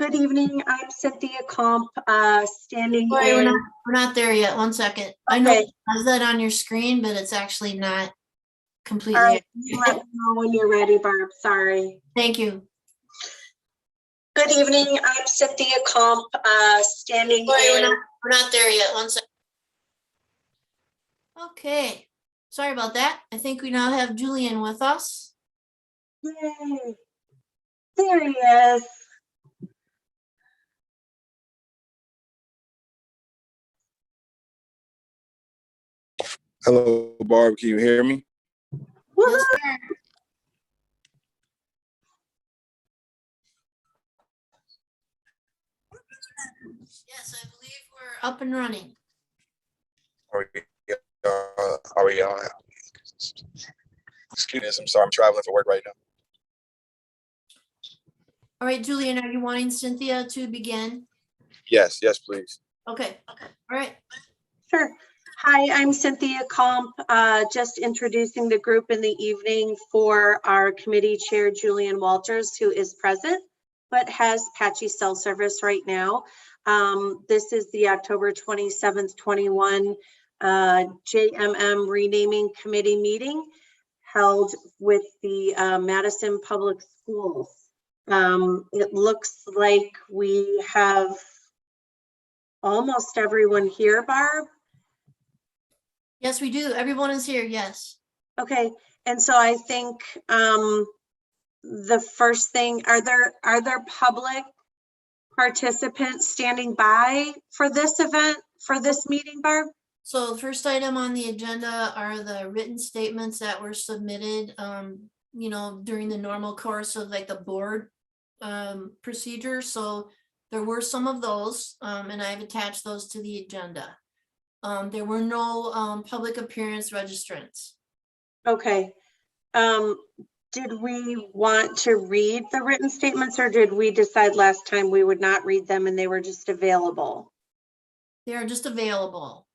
Good evening. I'm Cynthia Comp, standing Sorry, in. we're not there yet. 1 second. Okay. I know it has that on your screen, but it's actually not completely. All right, let me know when you're ready, Barb. Sorry. Thank you. Good evening. I'm Cynthia Comp, standing Sorry, in. we're not there yet. 1 second. Okay. Sorry about that. I think we now have Julian with us. Yay. There he is. Hello, Barb. Can you hear me? Yes, sir. Yes, I believe we're up and running. Are we excuse me, I'm sorry, I'm traveling for work right now. All right, Julian, are you wanting Cynthia to begin? Yes, please. Okay. All right. Sure. Hi, I'm Cynthia Comp, just introducing the group in the evening for our committee chair, Julian Walters, who is present, but has patchy cell service right now. This is the October 27th, 21 JMM renaming committee meeting held with the Madison Public Schools. It looks like we have almost everyone here, Barb. Yes, we do. Everyone is here. Yes. Okay, and so I think the first thing, are there public participants standing by for this event, for this meeting, Barb? So the first item on the agenda are the written statements that were submitted, during the normal course of like the board procedure. So there were some of those, and I've attached those to the agenda. There were no public appearance registrants. Okay. Did we want to read the written statements, or did we decide last time we would not read them and they were just available? They are just available.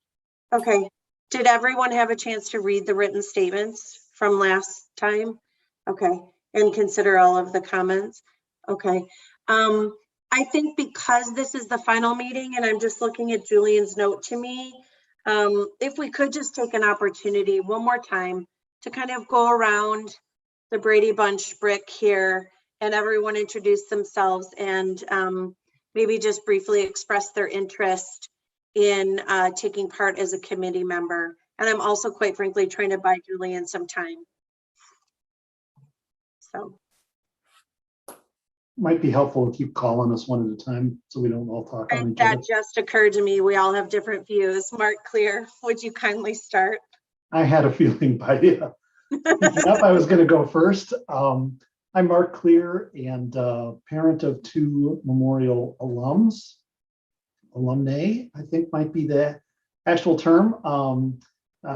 Okay. Did everyone have a chance to read the written statements from last time? Okay. And consider all of the comments? Okay. I think because this is the final meeting and I'm just looking at Julian's note to me, if we could just take an opportunity one more time to kind of go around the Brady Bunch brick here and everyone introduce themselves and maybe just briefly express their interest in taking part as a committee member. And I'm also quite frankly trying to buy Julian some time. So. Might be helpful to keep calling us one at a time so we don't all talk on each other. That just occurred to me. We all have different views. Mark Clear, would you kindly start? I had a feeling by enough I was going to go first. I'm Mark Clear and parent of two Memorial alumni, I think might be the actual term,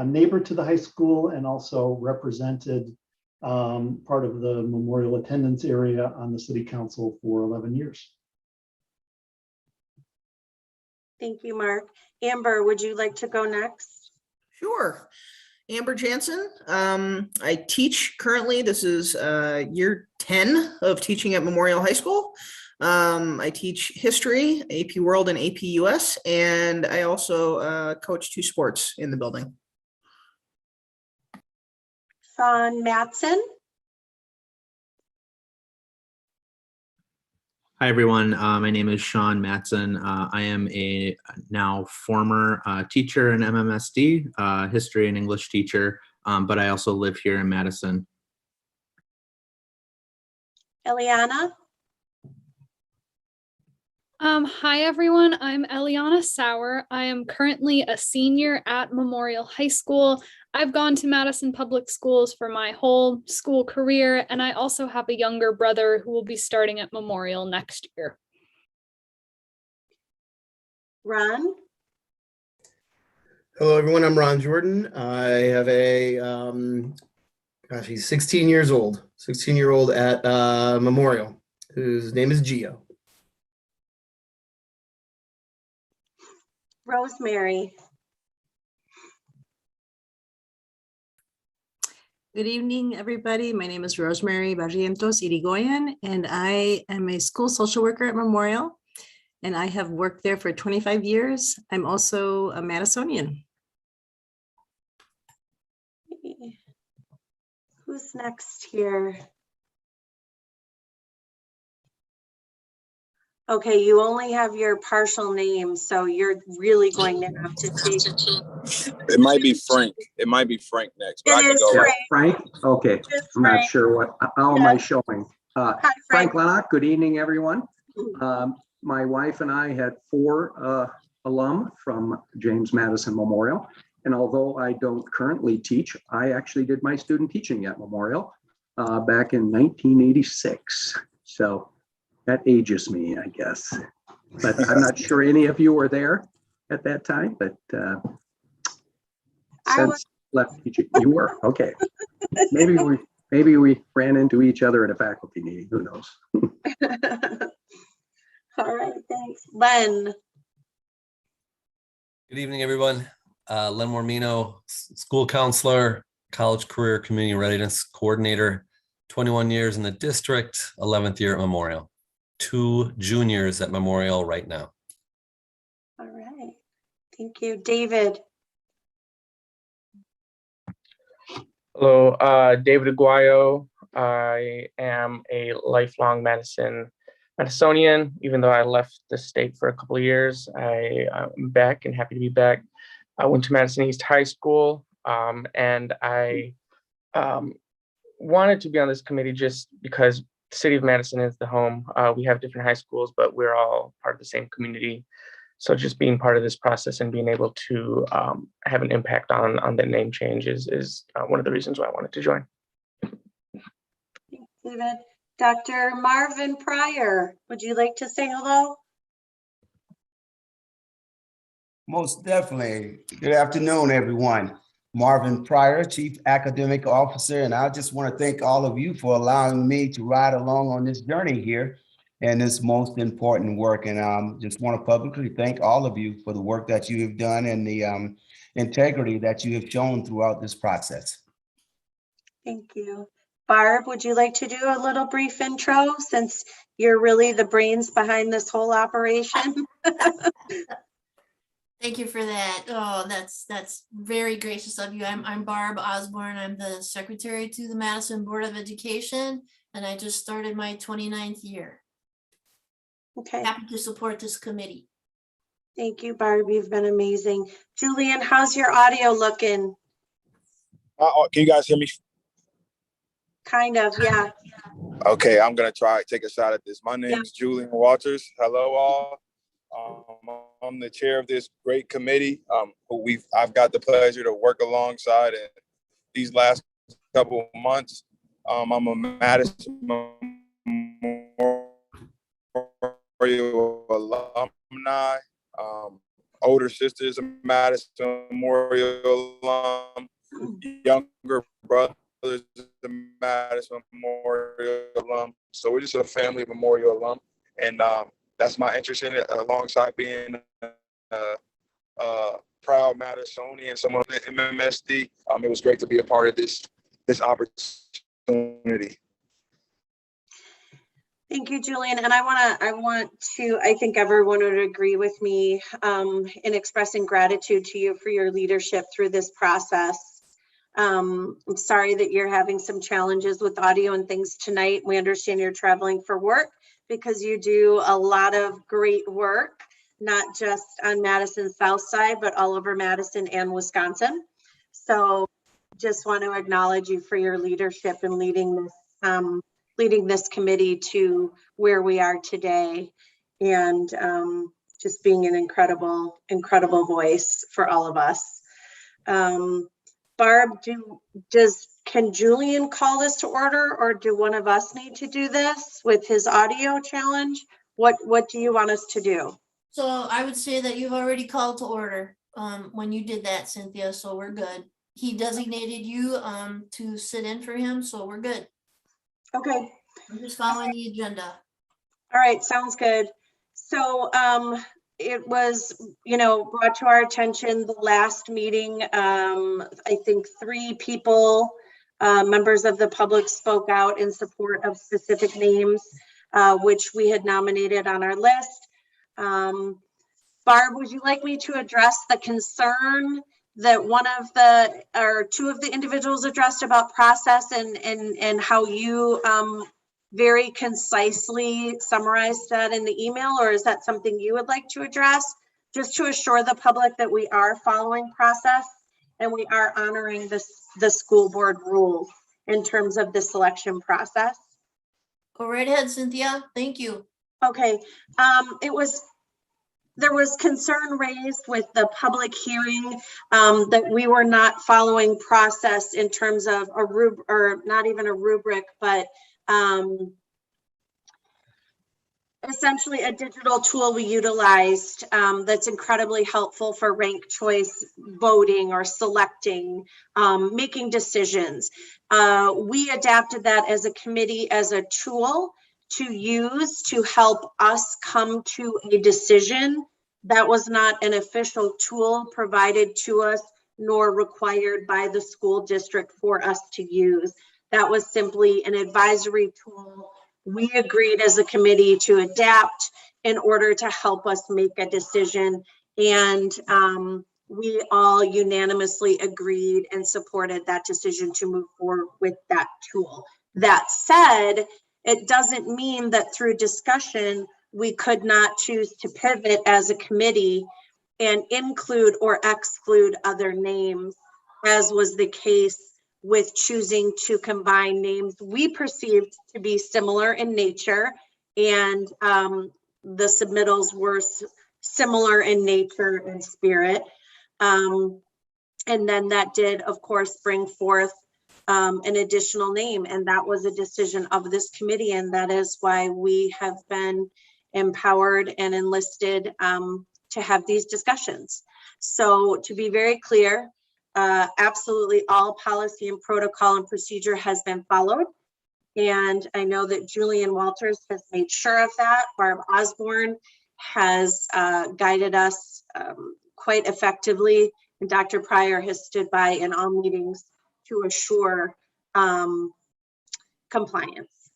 neighbor to the high school and also represented part of the Memorial attendance area on the city council for 11 years. Thank you, Mark. Amber, would you like to go next? Sure. Amber Jansen. I teach currently. This is year 10 of teaching at Memorial High School. I teach history, AP World and AP US, and I also coach 2 sports in the building. Sean Matson. Hi, everyone. My name is Sean Matson. I am a now former teacher in MMSD, history and English teacher, but I also live here in Madison. Eliana. Hi, everyone. I'm Eliana Sauer. I am currently a senior at Memorial High School. I've gone to Madison Public Schools for my whole school career, and I also have a younger brother who will be starting at Memorial next year. Ron. Hello, everyone. I'm Ron Jordan. I have he's 16 years old, 16-year-old at Memorial, whose name is Gio. Rosemary. Good evening, everybody. My name is Rosemary Barrientos Irigoyen, and I am a school social worker at Memorial, and I have worked there for 25 years. I'm also a Madisonian. Who's next here? Okay, you only have your partial name, so you're really going to have to take. It might be Frank. It might be Frank next, but I It can is go. Frank. Frank? Okay, Just I'm not Frank. sure how am I showing? Hi, Frank Frank. Lennox, good evening, everyone. My wife and I had 4 alum from James Madison Memorial. And although I don't currently teach, I actually did my student teaching at Memorial back in 1986. So that ages me, I guess. But I'm not sure any of you were there at that time, but I was. since left teaching, you were, okay. Maybe we ran into each other at a faculty meeting, who knows? All right, thanks. Len. Good evening, everyone. Len Mormino, school counselor, college career community readiness coordinator, 21 years in the district, 11th year at Memorial. 2 juniors at Memorial right now. All right, thank you. David. Hello, David Aguayo. I am a lifelong Madisonian. Even though I left the state for a couple of years, I'm back and happy to be back. I went to Madison East High School, and I wanted to be on this committee just because the city of Madison is the home. We have different high schools, but we're all part of the same community. So just being part of this process and being able to have an impact on the name change is one of the reasons why I wanted to join. Thanks, David. Dr. Marvin Pryor, would you like to say hello? Most definitely. Good afternoon, everyone. Marvin Pryor, Chief Academic Officer, and I just want to thank all of you for allowing me to ride along on this journey here and this most important work. And just want to publicly thank all of you for the work that you have done and the integrity that you have shown throughout this process. Thank you. Barb, would you like to do a little brief intro since you're really the brains behind this whole operation? Thank you for that. Oh, that's very gracious of you. I'm Barb Osborne. I'm the secretary to the Madison Board of Education, and I just started my 29th year. Okay. Happy to support this committee. Thank you, Barb. You've been amazing. Julian, how's your audio looking? Can you guys hear me? Kind of, yeah. Okay, I'm gonna try to take a shot at this. My name is Julian Walters. Hello, all. I'm the chair of this great committee. I've got the pleasure to work alongside in these last couple of months. I'm a Madison Memorial alumni. Older sisters a Madison Memorial alum. Younger brothers a Madison Memorial alum. So we're just a family of Memorial alum, and that's my interest in it, alongside being a proud Madisonian, someone at MMSD. It was great to be a part of this opportunity. Thank you, Julian. And I think everyone would agree with me in expressing gratitude to you for your leadership through this process. I'm sorry that you're having some challenges with audio and things tonight. We understand you're traveling for work because you do a lot of great work, not just on Madison's South Side, but all over Madison and Wisconsin. So just want to acknowledge you for your leadership in leading this committee to where we are today, and just being an incredible voice for all of us. Barb, can Julian call this to order, or do one of us need to do this with his audio challenge? What do you want us to do? So I would say that you've already called to order when you did that, Cynthia, so we're good. He designated you to sit in for him, so we're good. Okay. I'm just following the agenda. All right, sounds good. So it was, brought to our attention the last meeting. I think 3 people members of the public spoke out in support of specific names, which we had nominated on our list. Barb, would you like me to address the concern that two of the individuals addressed about process and how you very concisely summarized that in the email, or is that something you would like to address? Just to assure the public that we are following process and we are honoring the school board rules in terms of the selection process. Go right ahead, Cynthia. Thank you. Okay, there was concern raised with the public hearing that we were not following process in terms of a rubric, or not even a rubric, but essentially a digital tool we utilized that's incredibly helpful for ranked choice voting or selecting, making decisions. We adapted that as a committee as a tool to use to help us come to a decision. That was not an official tool provided to us nor required by the school district for us to use. That was simply an advisory tool we agreed as a committee to adapt in order to help us make a decision. And we all unanimously agreed and supported that decision to move forward with that tool. That said, it doesn't mean that through discussion, we could not choose to pivot as a committee and include or exclude other names, as was the case with choosing to combine names we perceived to be similar in nature, and the submittals were similar in nature and spirit. And then that did, of course, bring forth an additional name, and that was a decision of this committee, and that is why we have been empowered and enlisted to have these discussions. So to be very clear, absolutely all policy and protocol and procedure has been followed. And I know that Julian Walters has made sure of that. Barb Osborne has guided us quite effectively. And Dr. Pryor has stood by in all meetings to assure compliance.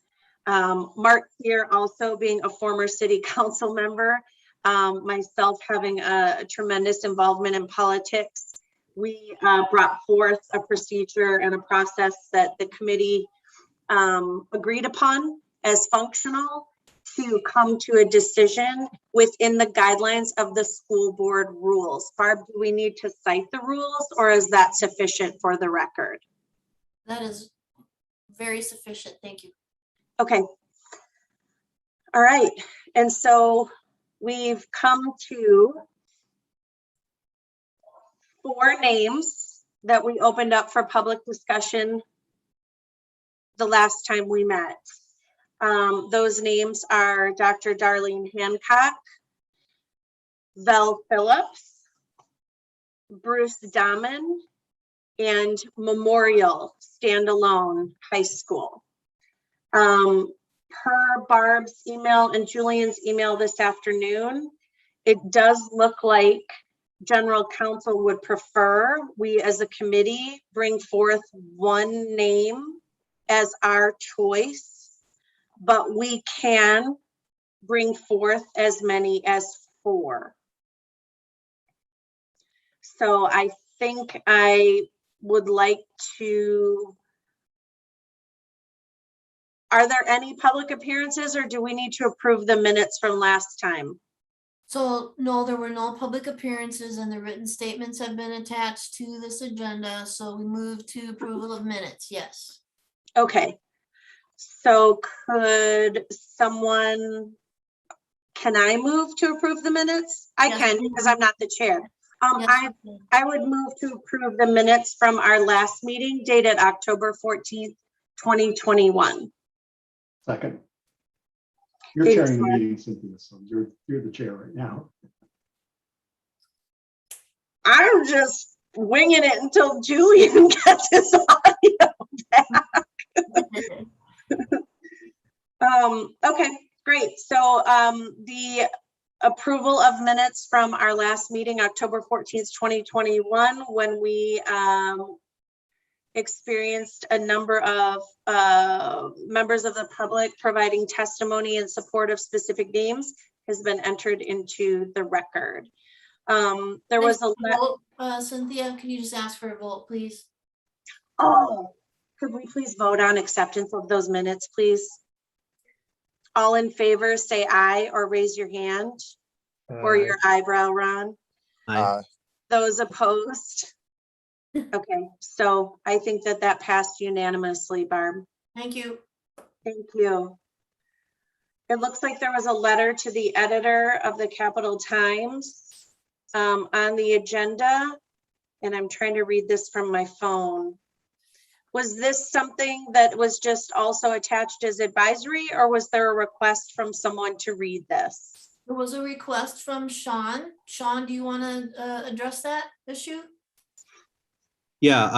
Mark here also being a former city council member, myself having a tremendous involvement in politics, we brought forth a procedure and a process that the committee agreed upon as functional to come to a decision within the guidelines of the school board rules. Barb, do we need to cite the rules, or is that sufficient for the record? That is very sufficient. Thank you. Okay. All right. And so we've come to 4 names that we opened up for public discussion the last time we met. Those names are Dr. Darlene Hancock, Vel Phillips, Bruce Dahmen, and Memorial Standalone High School. Per Barb's email and Julian's email this afternoon, it does look like General Counsel would prefer we as a committee bring forth 1 name as our choice, but we can bring forth as many as 4. So I think I would like to, are there any public appearances, or do we need to approve the minutes from last time? So no, there were no public appearances, and the written statements have been attached to this agenda. So we move to approval of minutes. Yes. Okay. So could someone, can I move to approve the minutes? I Yes, can, please. because I'm not the chair. Yes, I would move to approve the minutes from our last meeting dated October 14th, 2021. Second. You're Thanks, chairing the Mark. meeting, Cynthia, so you're the chair right now. I'm just winging it until Julian gets his audio back. Okay, great. So the approval of minutes from our last meeting, October 14th, 2021, when we experienced a number of members of the public providing testimony in support of specific names has been entered into the record. There was a vote, Cynthia, can you just ask for a vote, please? Oh, could we please vote on acceptance of those minutes, please? All in favor, say aye or raise your hand or your eyebrow, Ron. Aye. Those opposed? Okay, so I think that that passed unanimously, Barb. Thank you. Thank you. It looks like there was a letter to the editor of the Capital Times on the agenda, and I'm trying to read this from my phone. Was this something that was just also attached as advisory, or was there a request from someone to read this? There was a request from Sean. Sean, do you want to address that issue? Yeah,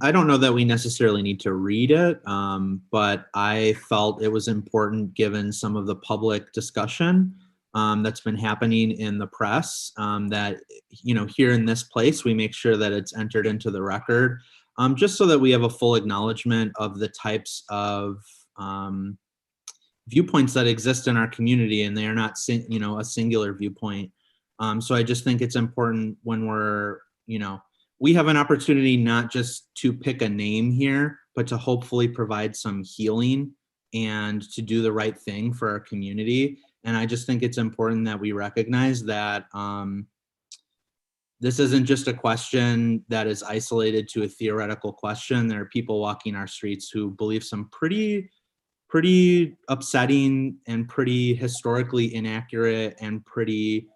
I don't know that we necessarily need to read it, but I felt it was important given some of the public discussion that's been happening in the press, that, you know, here in this place, we make sure that it's entered into the record, just so that we have a full acknowledgement of the types of viewpoints that exist in our community, and they are not, you know, a singular viewpoint. So I just think it's important when we're, you know, we have an opportunity not just to pick a name here, but to hopefully provide some healing and to do the right thing for our community. And I just think it's important that we recognize that this isn't just a question that is isolated to a theoretical question. There are people walking our streets who believe some pretty upsetting and pretty historically inaccurate and pretty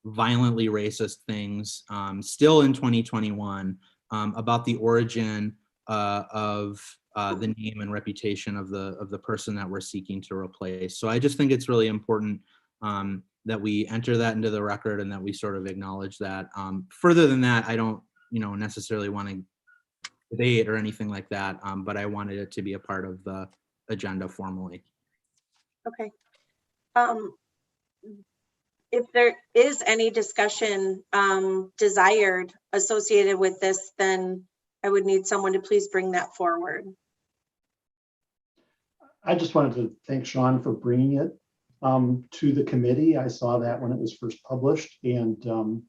violently racist things still in 2021 about the origin of the name and reputation of the person that we're seeking to replace. So I just think it's really important that we enter that into the record and that we sort of acknowledge that. Further than that, I don't, you know, necessarily want to debate or anything like that, but I wanted it to be a part of the agenda formally. Okay. If there is any discussion desired associated with this, then I would need someone to please bring that forward. I just wanted to thank Sean for bringing it to the committee. I saw that when it was first published, and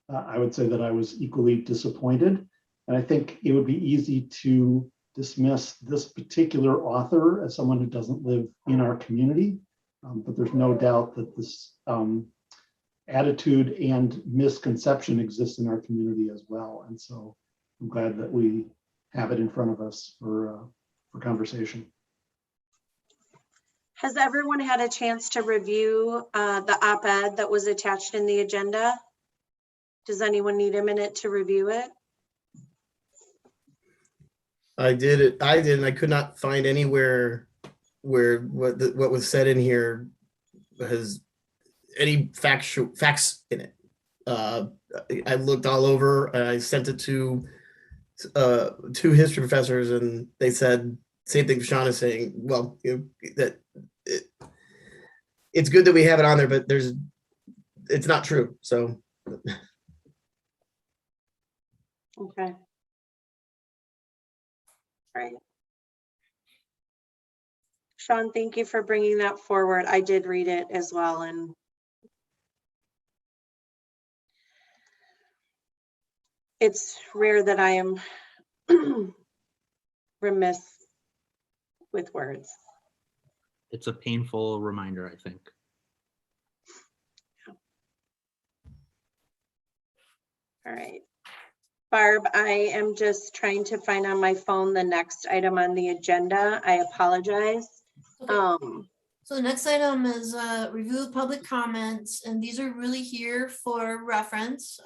I would say that I was equally disappointed. And I think it would be easy to dismiss this particular author as someone who doesn't live in our community. But there's no doubt that this attitude and misconception exists in our community as well. And so I'm glad that we have it in front of us for conversation. Has everyone had a chance to review the op-ed that was attached in the agenda? Does anyone need a minute to review it? I did, and I could not find anywhere where what was said in here has any facts in it. I looked all over. I sent it to two history professors, and they said same thing Sean is saying. Well, that it's good that we have it on there, but it's not true. So. Okay. All right. Sean, thank you for bringing that forward. I did read it as well, and it's rare that I am remiss with words. It's a painful reminder, I think. All right. Barb, I am just trying to find on my phone the next item on the agenda. I apologize. Okay. So the next item is review public comments, and these are really here for reference.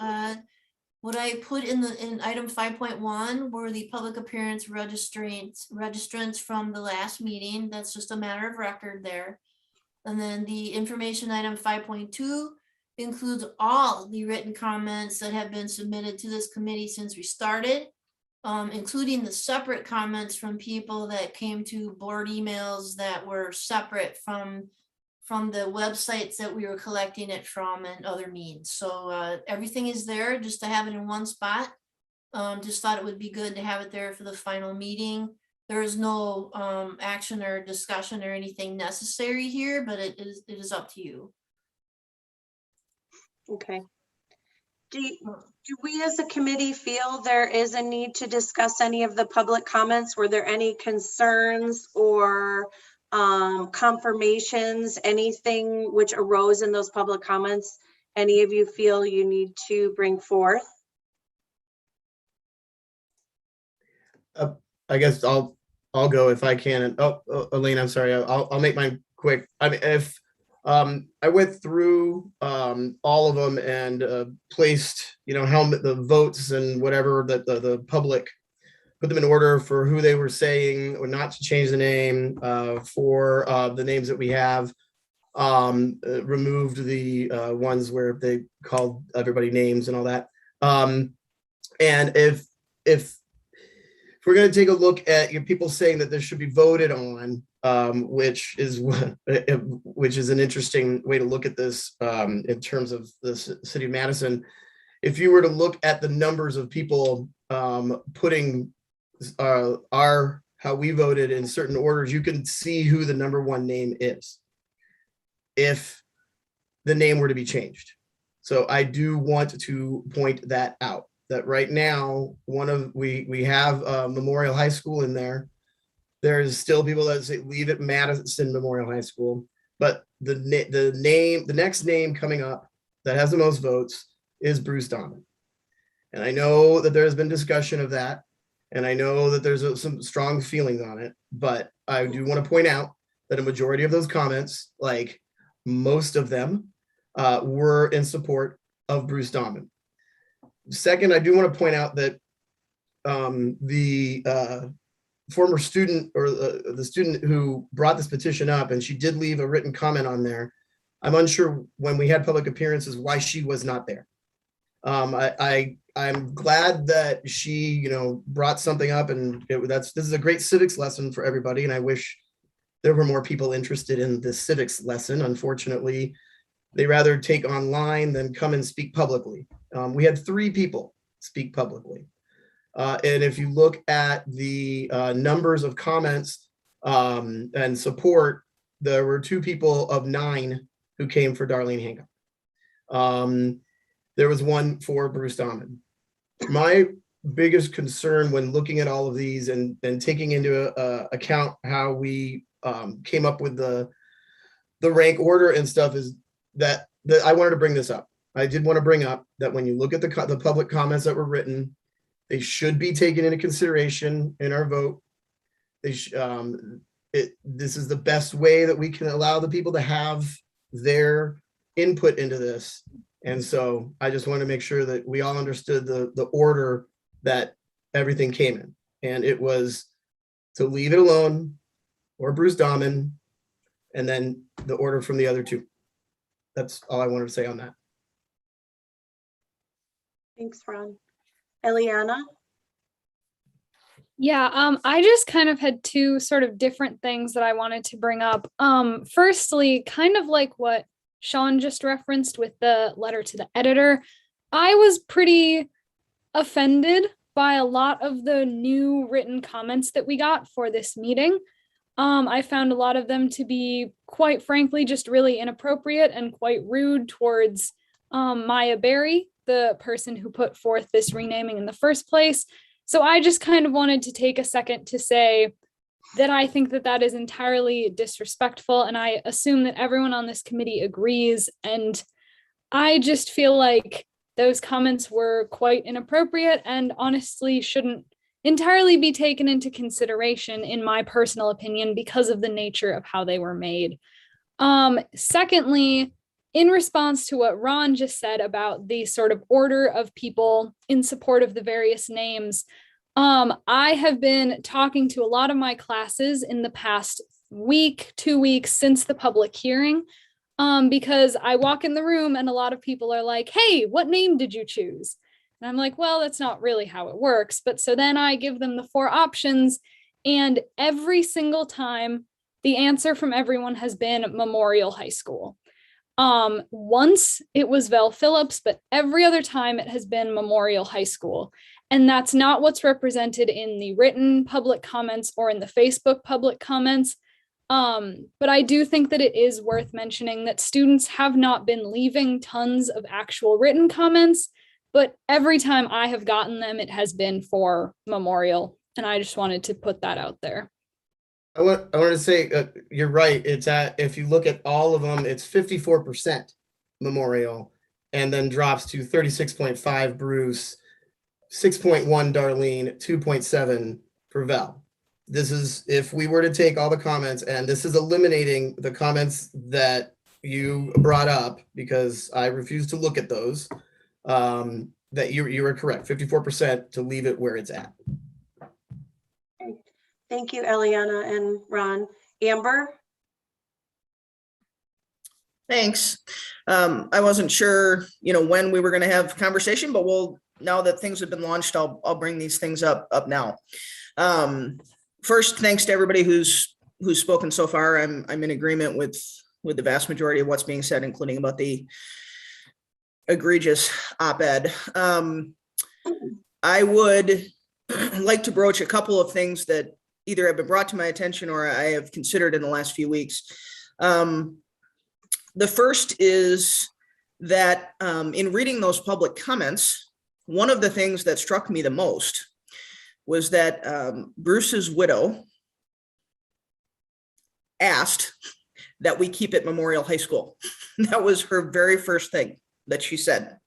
What I put in item 5.1 were the public appearance registrants from the last meeting. That's just a matter of record there. And then the information item 5.2 includes all the written comments that have been submitted to this committee since we started, including the separate comments from people that came to board emails that were separate from the websites that we were collecting it from and other means. So everything is there just to have it in one spot. Just thought it would be good to have it there for the final meeting. There is no action or discussion or anything necessary here, but it is up to you. Okay. Do we as a committee feel there is a need to discuss any of the public comments? Were there any concerns or confirmations, anything which arose in those public comments? Any of you feel you need to bring forth? I guess I'll go if I can. And Elaine, I'm sorry. I'll make mine quick. I mean, if I went through all of them and placed, helmet, the votes and whatever that the public put them in order for who they were saying or not to change the name for the names that we have. Removed the ones where they called everybody names and all that. And if we're going to take a look at your people saying that this should be voted on, which is an interesting way to look at this in terms of the city of Madison. If you were to look at the numbers of people putting how we voted in certain orders, you can see who the number one name is if the name were to be changed. So I do want to point that out, that right now, we have Memorial High School in there. There's still people that say leave it Madison Memorial High School, but the next name coming up that has the most votes is Bruce Donovan. And I know that there's been discussion of that, and I know that there's some strong feelings on it, but I do want to point out that a majority of those comments, like most of them, were in support of Bruce Donovan. Second, I do want to point out that the former student, or the student who brought this petition up, and she did leave a written comment on there. I'm unsure when we had public appearances why she was not there. I'm glad that she, brought something up, and this is a great civics lesson for everybody. And I wish there were more people interested in this civics lesson. Unfortunately, they rather take online than come and speak publicly. We had 3 people speak publicly. And if you look at the numbers of comments and support, there were 2 people of 9 who came for Darlene Hancock. There was 1 for Bruce Donovan. My biggest concern when looking at all of these and taking into account how we came up with the rank order and stuff is that I wanted to bring this up. I did want to bring up that when you look at the public comments that were written, they should be taken into consideration in our vote. This is the best way that we can allow the people to have their input into this. And so I just want to make sure that we all understood the order that everything came in. And it was to leave it alone or Bruce Donovan, and then the order from the other 2. That's all I wanted to say on that. Thanks, Ron. Eliana? Yeah, I just kind of had 2 sort of different things that I wanted to bring up. Firstly, kind of like what Sean just referenced with the letter to the editor, I was pretty offended by a lot of the new written comments that we got for this meeting. I found a lot of them to be, quite frankly, just really inappropriate and quite rude towards Maya Berry, the person who put forth this renaming in the first place. So I just kind of wanted to take a second to say that I think that that is entirely disrespectful, and I assume that everyone on this committee agrees. And I just feel like those comments were quite inappropriate and honestly shouldn't entirely be taken into consideration, in my personal opinion, because of the nature of how they were made. Secondly, in response to what Ron just said about the sort of order of people in support of the various names, I have been talking to a lot of my classes in the past week, 2 weeks since the public hearing, because I walk in the room and a lot of people are like, hey, what name did you choose? And I'm like, well, that's not really how it works. But so then I give them the 4 options, and every single time the answer from everyone has been Memorial High School. Once it was Val Phillips, but every other time it has been Memorial High School. And that's not what's represented in the written public comments or in the Facebook public comments. But I do think that it is worth mentioning that students have not been leaving tons of actual written comments, but every time I have gotten them, it has been for Memorial. And I just wanted to put that out there. I want to say you're right. It's if you look at all of them, it's 54% Memorial, and then drops to 36.5 Bruce, 6.1 Darlene, 2.7 for Val. This is if we were to take all the comments, and this is eliminating the comments that you brought up because I refuse to look at those. That you are correct, 54% to leave it where it's at. Thank you, Eliana and Ron. Amber? Thanks. I wasn't sure, when we were going to have conversation, but now that things have been launched, I'll bring these things up now. First, thanks to everybody who's spoken so far. I'm in agreement with the vast majority of what's being said, including about the egregious op-ed. I would like to broach a couple of things that either have been brought to my attention or I have considered in the last few weeks. The first is that in reading those public comments, one of the things that struck me the most was that Bruce's widow asked that we keep it Memorial High School. That was her very first thing that she said,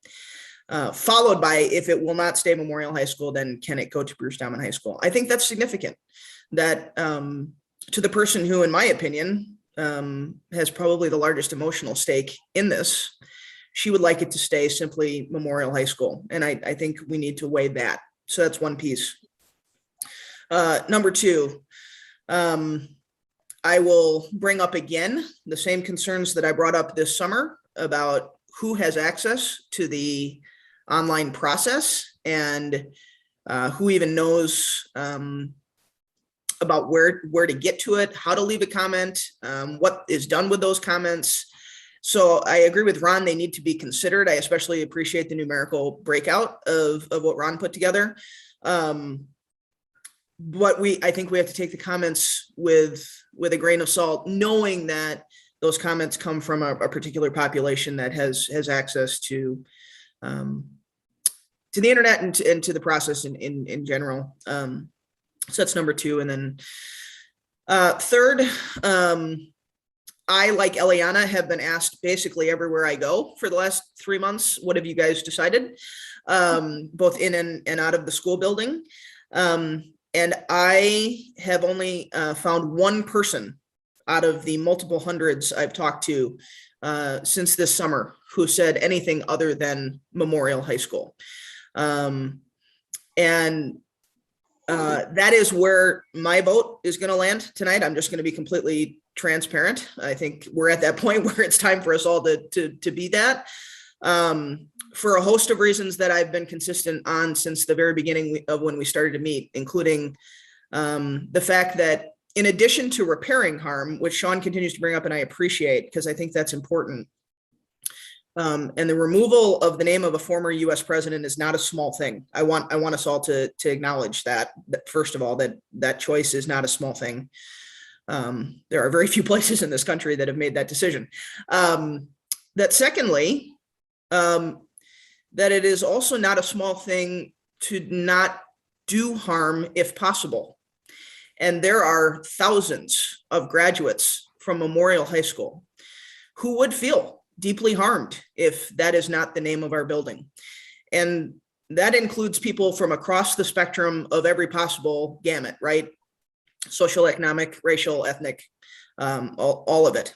followed by, if it will not stay Memorial High School, then can it go to Bruce Diamond High School? I think that's significant. That to the person who, in my opinion, has probably the largest emotional stake in this, she would like it to stay simply Memorial High School. And I think we need to weigh that. So that's one piece. Number two, I will bring up again the same concerns that I brought up this summer about who has access to the online process and who even knows about where to get to it, how to leave a comment, what is done with those comments. So I agree with Ron, they need to be considered. I especially appreciate the numerical breakout of what Ron put together. But I think we have to take the comments with a grain of salt, knowing that those comments come from a particular population that has access to the internet and to the process in general. So that's number two. And then third, I, like Eliana, have been asked basically everywhere I go for the last 3 months, what have you guys decided? Both in and out of the school building. And I have only found one person out of the multiple hundreds I've talked to since this summer who said anything other than Memorial High School. That is where my vote is going to land tonight. I'm just going to be completely transparent. I think we're at that point where it's time for us all to be that. For a host of reasons that I've been consistent on since the very beginning of when we started to meet, including the fact that in addition to repairing harm, which Sean continues to bring up and I appreciate because I think that's important, and the removal of the name of a former U.S. president is not a small thing. I want us all to acknowledge that first of all, that choice is not a small thing. There are very few places in this country that have made that decision. That secondly, that it is also not a small thing to not do harm if possible. And there are thousands of graduates from Memorial High School who would feel deeply harmed if that is not the name of our building. And that includes people from across the spectrum of every possible gamut, right? Social, economic, racial, ethnic, all of it.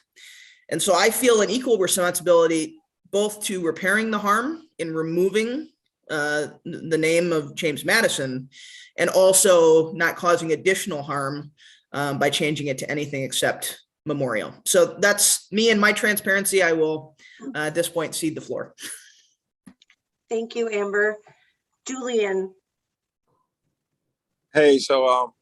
And so I feel an equal responsibility both to repairing the harm in removing the name of James Madison and also not causing additional harm by changing it to anything except Memorial. So that's me and my transparency. I will at this point cede the floor. Thank you, Amber. Julian. Hey, so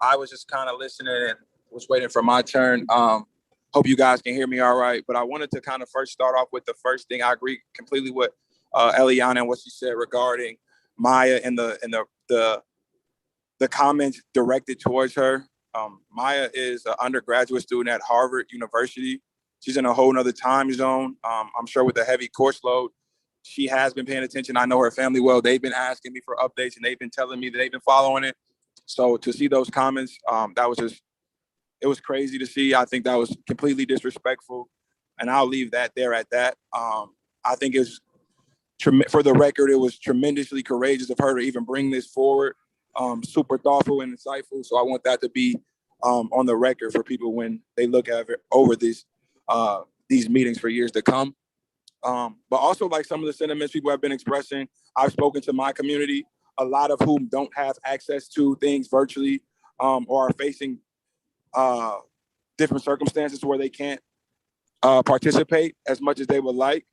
I was just kind of listening and was waiting for my turn. Hope you guys can hear me all right. But I wanted to kind of first start off with the first thing. I agree completely with Eliana and what she said regarding Maya and the comments directed towards her. Maya is an undergraduate student at Harvard University. She's in a whole nother time zone. I'm sure with the heavy course load, she has been paying attention. I know her family well. They've been asking me for updates and they've been telling me that they've been following it. So to see those comments, it was crazy to see. I think that was completely disrespectful. And I'll leave that there at that. I think it's, for the record, it was tremendously courageous of her to even bring this forward. Super thoughtful and insightful. So I want that to be on the record for people when they look at it over these meetings for years to come. But also like some of the sentiments people have been expressing, I've spoken to my community, a lot of whom don't have access to things virtually or are facing different circumstances where they can't participate as much as they would like.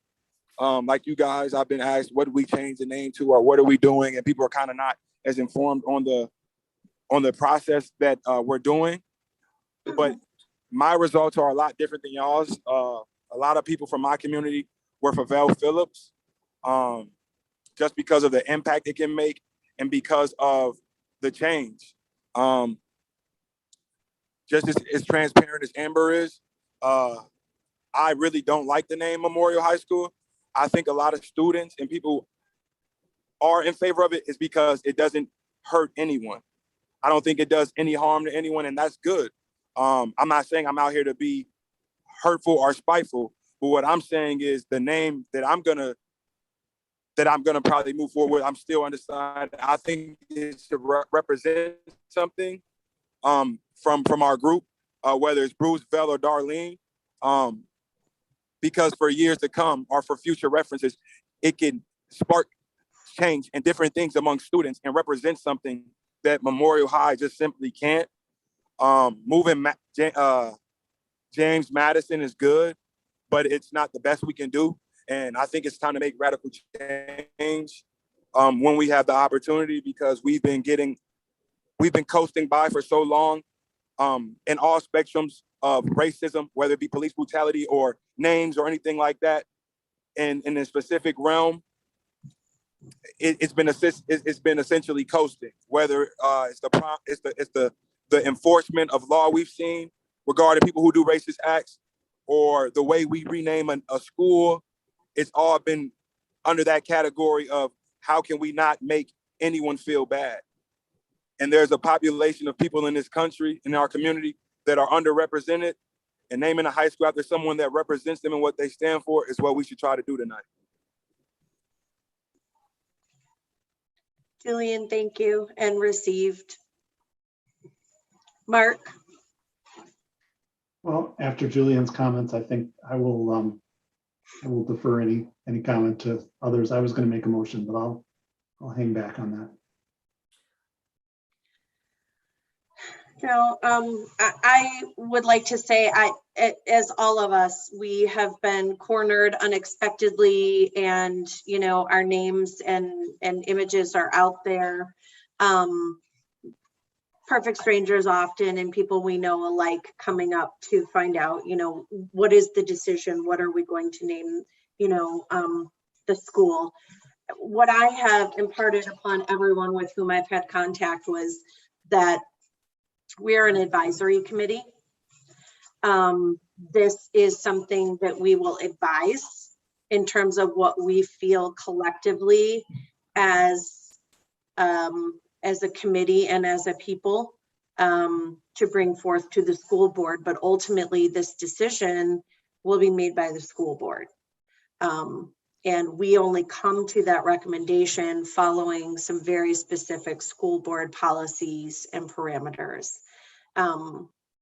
Like you guys, I've been asked, what do we change the name to, or what are we doing? And people are kind of not as informed on the process that we're doing. But my results are a lot different than y'all's. A lot of people from my community were for Val Phillips, just because of the impact it can make and because of the change. Just as transparent as Amber is, I really don't like the name Memorial High School. I think a lot of students and people are in favor of it is because it doesn't hurt anyone. I don't think it does any harm to anyone, and that's good. I'm not saying I'm out here to be hurtful or spiteful, but what I'm saying is the name that I'm gonna probably move forward with, I'm still undecided. I think it should represent something from our group, whether it's Bruce, Vel, or Darlene, because for years to come or for future references, it can spark change and different things among students and represent something that Memorial High just simply can't. Moving James Madison is good, but it's not the best we can do. And I think it's time to make radical change when we have the opportunity, because we've been coasting by for so long in all spectrums of racism, whether it be police brutality or names or anything like that. And in a specific realm, it's been essentially coasting. Whether it's the enforcement of law we've seen regarding people who do racist acts, or the way we rename a school, it's all been under that category of how can we not make anyone feel bad. And there's a population of people in this country, in our community, that are underrepresented, and naming a high school after someone that represents them and what they stand for is what we should try to do tonight. Julian, thank you, and received. Mark? Well, after Julian's comments, I think I will defer any comment to others. I was going to make a motion, but I'll hang back on that. No, I would like to say, as all of us, we have been cornered unexpectedly, and our names and images are out there. Perfect strangers often, and people we know alike, coming up to find out, what is the decision? What are we going to name, the school? What I have imparted upon everyone with whom I've had contact was that we are an advisory committee. This is something that we will advise in terms of what we feel collectively as a committee and as a people to bring forth to the school board. But ultimately, this decision will be made by the school board. And we only come to that recommendation following some very specific school board policies and parameters,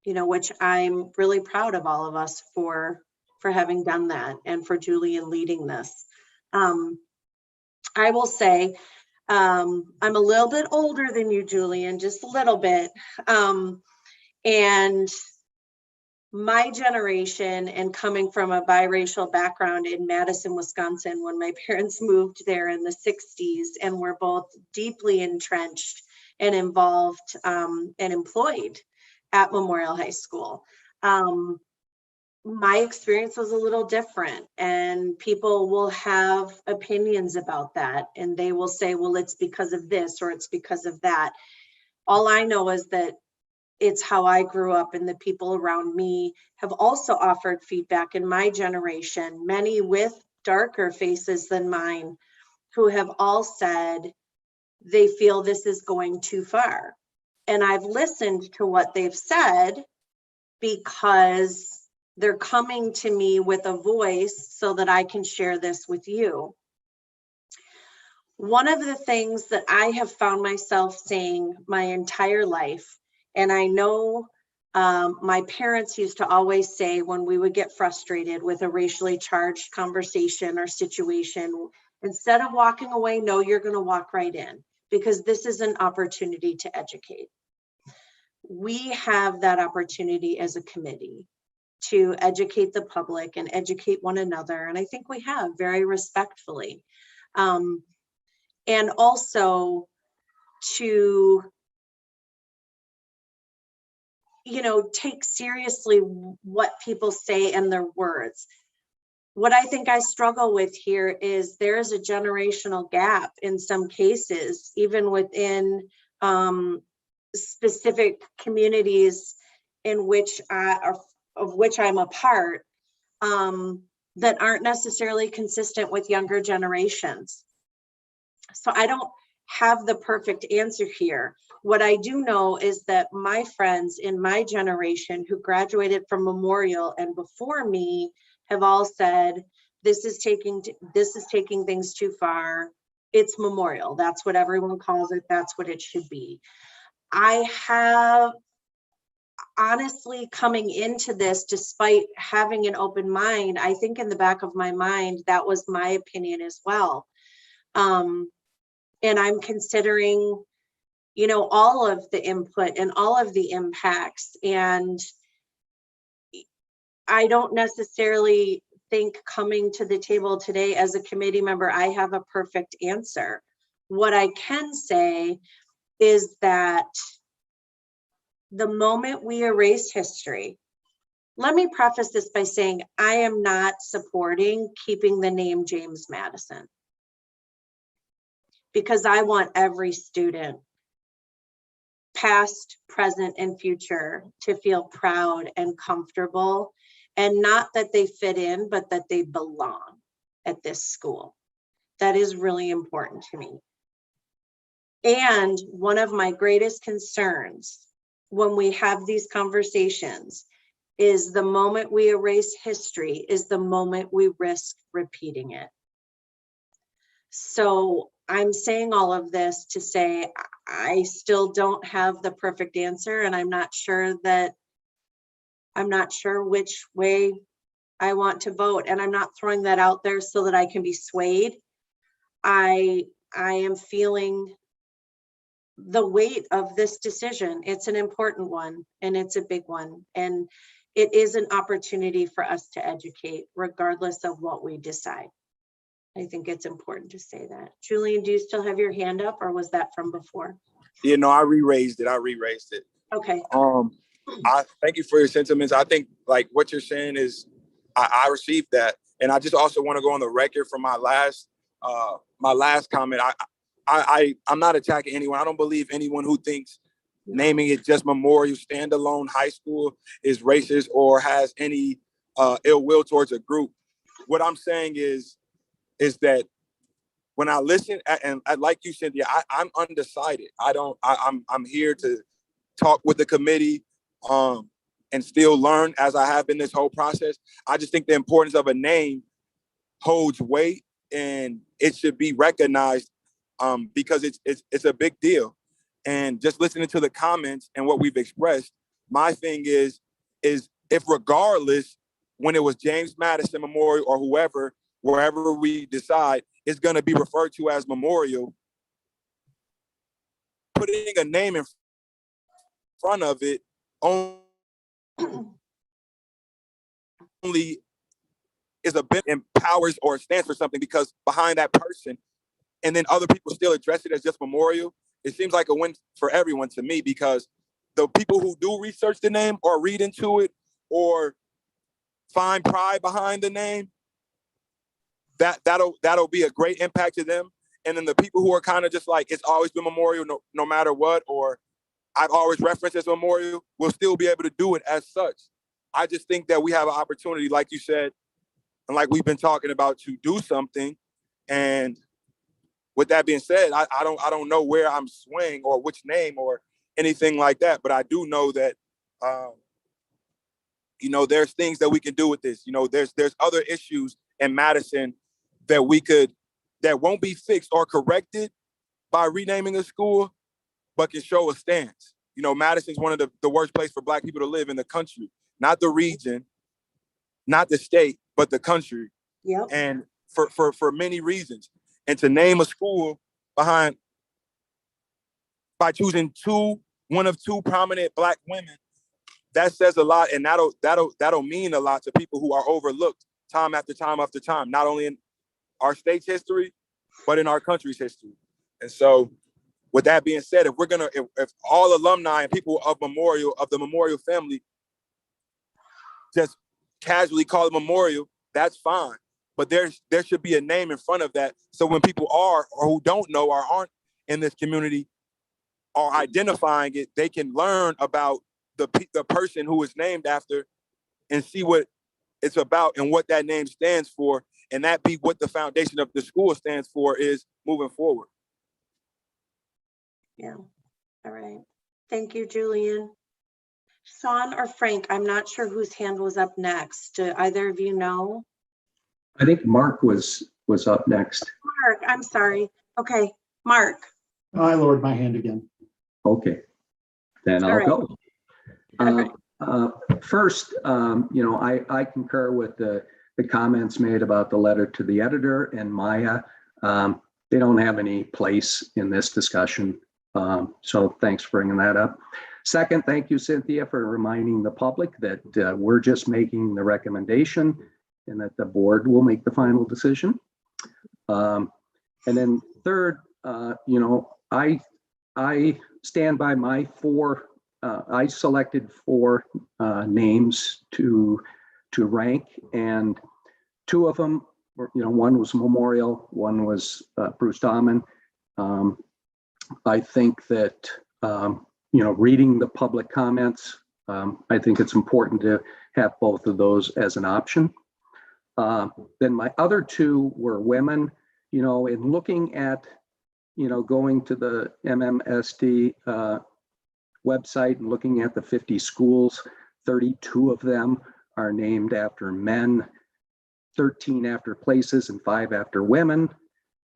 which I'm really proud of all of us for having done that, and for Julian leading this. I will say, I'm a little bit older than you, Julian, just a little bit. And my generation, and coming from a biracial background in Madison, Wisconsin, when my parents moved there in the 60s, and were both deeply entrenched and involved and employed at Memorial High School. my experience was a little different, and people will have opinions about that, and they will say, well, it's because of this or it's because of that. All I know is that it's how I grew up, and the people around me have also offered feedback in my generation, many with darker faces than mine, who have all said they feel this is going too far. And I've listened to what they've said because they're coming to me with a voice so that I can share this with you. One of the things that I have found myself saying my entire life, and I know my parents used to always say when we would get frustrated with a racially charged conversation or situation, instead of walking away, no, you're going to walk right in, because this is an opportunity to educate. We have that opportunity as a committee to educate the public and educate one another. And I think we have, very respectfully. And also to, take seriously what people say and their words. What I think I struggle with here is there is a generational gap in some cases, even within specific communities in which of which I'm a part, that aren't necessarily consistent with younger generations. So I don't have the perfect answer here. What I do know is that my friends in my generation who graduated from Memorial and before me have all said, this is taking things too far. It's Memorial. That's what everyone calls it. That's what it should be. I have honestly, coming into this, despite having an open mind, I think in the back of my mind, that was my opinion as well. And I'm considering, all of the input and all of the impacts. And I don't necessarily think coming to the table today as a committee member, I have a perfect answer. What I can say is that the moment we erase history, let me preface this by saying I am not supporting keeping the name James Madison, because I want every student, past, present, and future, to feel proud and comfortable, and not that they fit in, but that they belong at this school. That is really important to me. And one of my greatest concerns when we have these conversations is the moment we erase history is the moment we risk repeating it. So I'm saying all of this to say I still don't have the perfect answer, and I'm not sure which way I want to vote. And I'm not throwing that out there so that I can be swayed. I am feeling the weight of this decision. It's an important one, and it's a big one. And it is an opportunity for us to educate regardless of what we decide. I think it's important to say that. Julian, do you still have your hand up, or was that from before? Yeah, no, I re-raised it. Okay. I thank you for your sentiments. I think like what you're saying is I received that. And I just also want to go on the record for my last comment. I'm not attacking anyone. I don't believe anyone who thinks naming it just Memorial Standalone High School is racist or has any ill will towards a group. What I'm saying is that when I listen, and like you, Cynthia, I'm undecided. I'm here to talk with the committee and still learn as I have been this whole process. I just think the importance of a name holds weight, and it should be recognized because it's a big deal. And just listening to the comments and what we've expressed, my thing is if regardless, when it was James Madison Memorial or whoever, wherever we decide, is going to be referred to as Memorial, putting a name in front of it only is a bit empowers or stands for something, because behind that person, and then other people still address it as just Memorial, it seems like a win for everyone to me, because the people who do research the name or read into it or find pride behind the name, that'll be a great impact to them. And then the people who are kind of just like, it's always been Memorial no matter what, or I've always referenced as Memorial, will still be able to do it as such. I just think that we have an opportunity, like you said, and like we've been talking about, to do something. And with that being said, I don't know where I'm swaying or which name or anything like that, but I do know that there's things that we can do with this. There's other issues in Madison that won't be fixed or corrected by renaming a school, but can show a stance. Madison's one of the worst places for Black people to live in the country, not the region, not the state, but the country. Yep. And for many reasons. And to name a school by choosing one of two prominent Black women, that says a lot, and that'll mean a lot to people who are overlooked time after time after time, not only in our state's history, but in our country's history. And so, with that being said, if all alumni and people of the Memorial family just casually call it Memorial, that's fine. But there should be a name in front of that, so when people are or who don't know or aren't in this community are identifying it, they can learn about the person who is named after and see what it's about and what that name stands for, and that be what the foundation of the school stands for is moving forward. Yeah. All right. Thank you, Julian. Sean or Frank, I'm not sure whose hand was up next. Do either of you know? I think Mark was up next. Mark, I'm sorry. Okay, Mark. I lowered my hand again. Okay, then All I'll right. go. All right. First, I concur with the comments made about the letter to the editor and Maya. They don't have any place in this discussion. So thanks for bringing that up. Second, thank you, Cynthia, for reminding the public that we're just making the recommendation and that the board will make the final decision. And then third, I stand by my four. I selected four names to rank, and two of them were, one was Memorial, one was Bruce Dahman. I think that reading the public comments, I think it's important to have both of those as an option. Then my other two were women. In looking at going to the MMSD website and looking at the 50 schools, 32 of them are named after men, 13 after places, and 5 after women.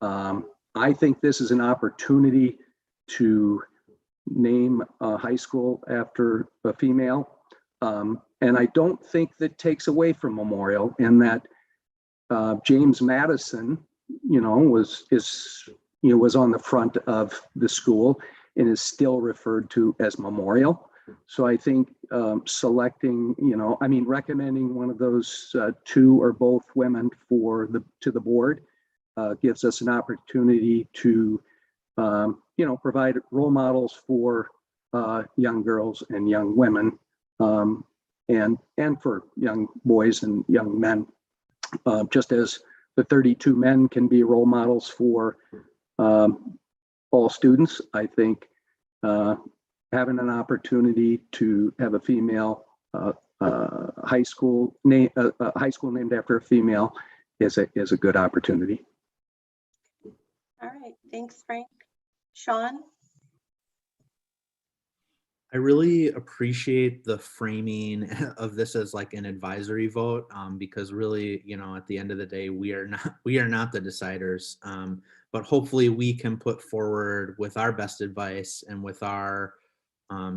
I think this is an opportunity to name a high school after a female. And I don't think that takes away from Memorial, in that James Madison, was on the front of the school and is still referred to as Memorial. So I think recommending one of those two or both women to the board gives us an opportunity to provide role models for young girls and young women, and for young boys and young men, just as the 32 men can be role models for all students. I think having an opportunity to have a female high school named after a female is a good opportunity. All right. Thanks, Frank. Sean? I really appreciate the framing of this as like an advisory vote, because really, at the end of the day, we are not the deciders, but hopefully we can put forward with our best advice and with our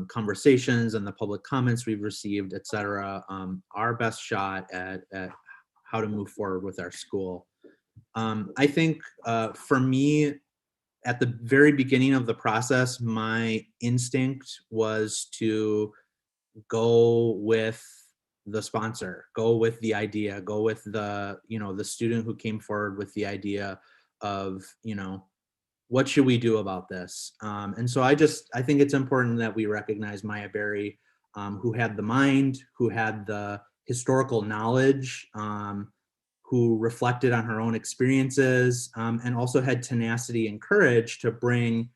conversations and the public comments we've received, et cetera, our best shot at how to move forward with our school. I think for me, at the very beginning of the process, my instinct was to go with the sponsor, go with the idea, go with the student who came forward with the idea of, what should we do about this? And so I think it's important that we recognize Maya Berry, who had the mind, who had the historical knowledge, who reflected on her own experiences, and also had tenacity and courage to bring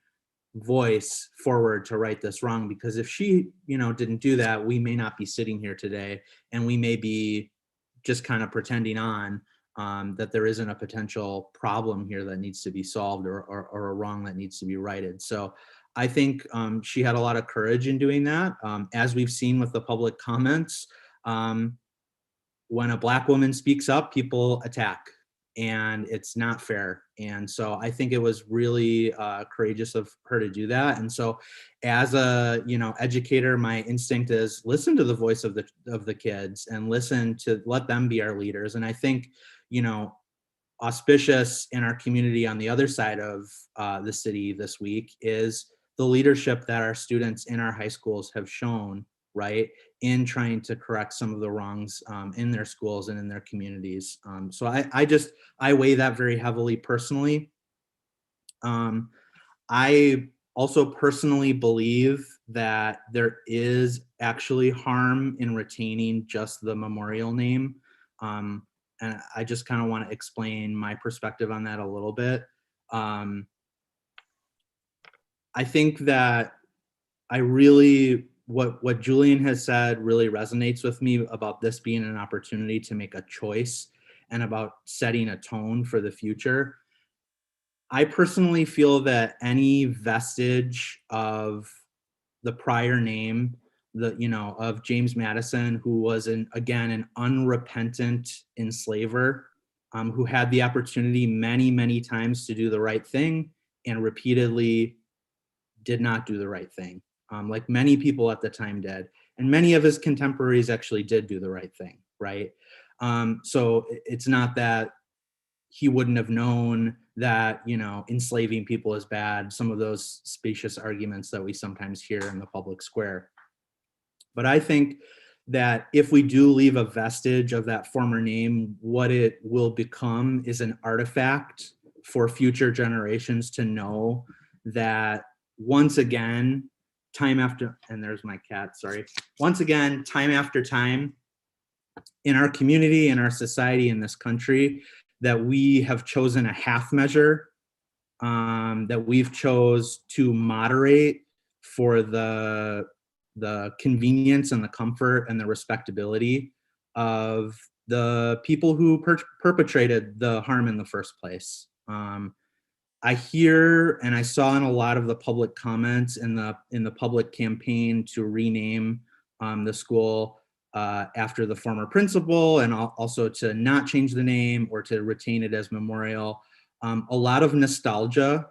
voice forward to right this wrong. Because if she, didn't do that, we may not be sitting here today, and we may be just kind of pretending on that there isn't a potential problem here that needs to be solved, or a wrong that needs to be righted. So I think she had a lot of courage in doing that. As we've seen with the public comments, when a Black woman speaks up, people attack, and it's not fair. And so I think it was really courageous of her to do that. And so as a, educator, my instinct is listen to the voice of the kids, and let them be our leaders. And I think, auspicious in our community on the other side of the city this week is the leadership that our students in our high schools have shown, right, in trying to correct some of the wrongs in their schools and in their communities. So I weigh that very heavily personally. I also personally believe that there is actually harm in retaining just the memorial name. And I just kind of want to explain my perspective on that a little bit. I think that what Julian has said really resonates with me about this being an opportunity to make a choice and about setting a tone for the future. I personally feel that any vestige of the prior name, of James Madison, who was an unrepentant enslaver, who had the opportunity many, many times to do the right thing and repeatedly did not do the right thing, like many people at the time did. And many of his contemporaries actually did do the right thing, right? So it's not that he wouldn't have known that, enslaving people is bad, some of those specious arguments that we sometimes hear in the public square. But I think that if we do leave a vestige of that former name, what it will become is an artifact for future generations to know that once again, time after time in our community, in our society, in this country, that we have chosen a half measure, that we've chose to moderate for the convenience and the comfort and the respectability of the people who perpetrated the harm in the first place. I hear, and I saw in a lot of the public comments in the public campaign to rename the school after the former principal, and also to not change the name or to retain it as Memorial. A lot of nostalgia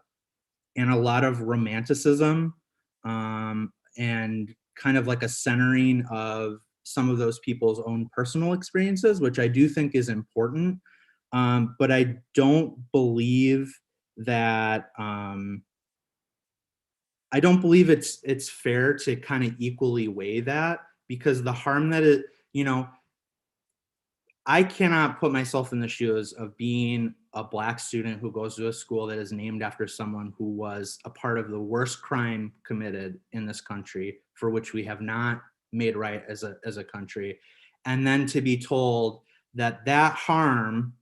and a lot of romanticism, and kind of like a centering of some of those people's own personal experiences, which I do think is important. But I don't believe that it's fair to kind of equally weigh that, because the harm that it, I cannot put myself in the shoes of being a Black student who goes to a school that is named after someone who was a part of the worst crime committed in this country, for which we have not made right as a country. And then to be told that harm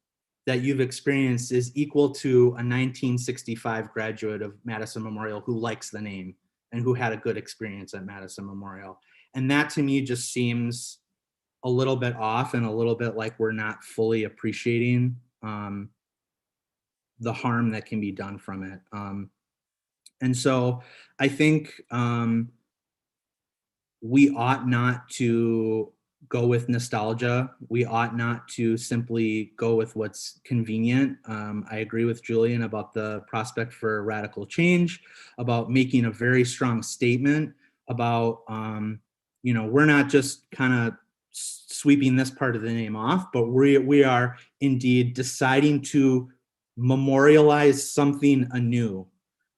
that you've experienced is equal to a 1965 graduate of Madison Memorial who likes the name and who had a good experience at Madison Memorial. And that to me just seems a little bit off, and a little bit like we're not fully appreciating the harm that can be done from it. And so I think we ought not to go with nostalgia. We ought not to simply go with what's convenient. I agree with Julian about the prospect for radical change, about making a very strong statement about, we're not just kind of sweeping this part of the name off, but we are indeed deciding to memorialize something anew,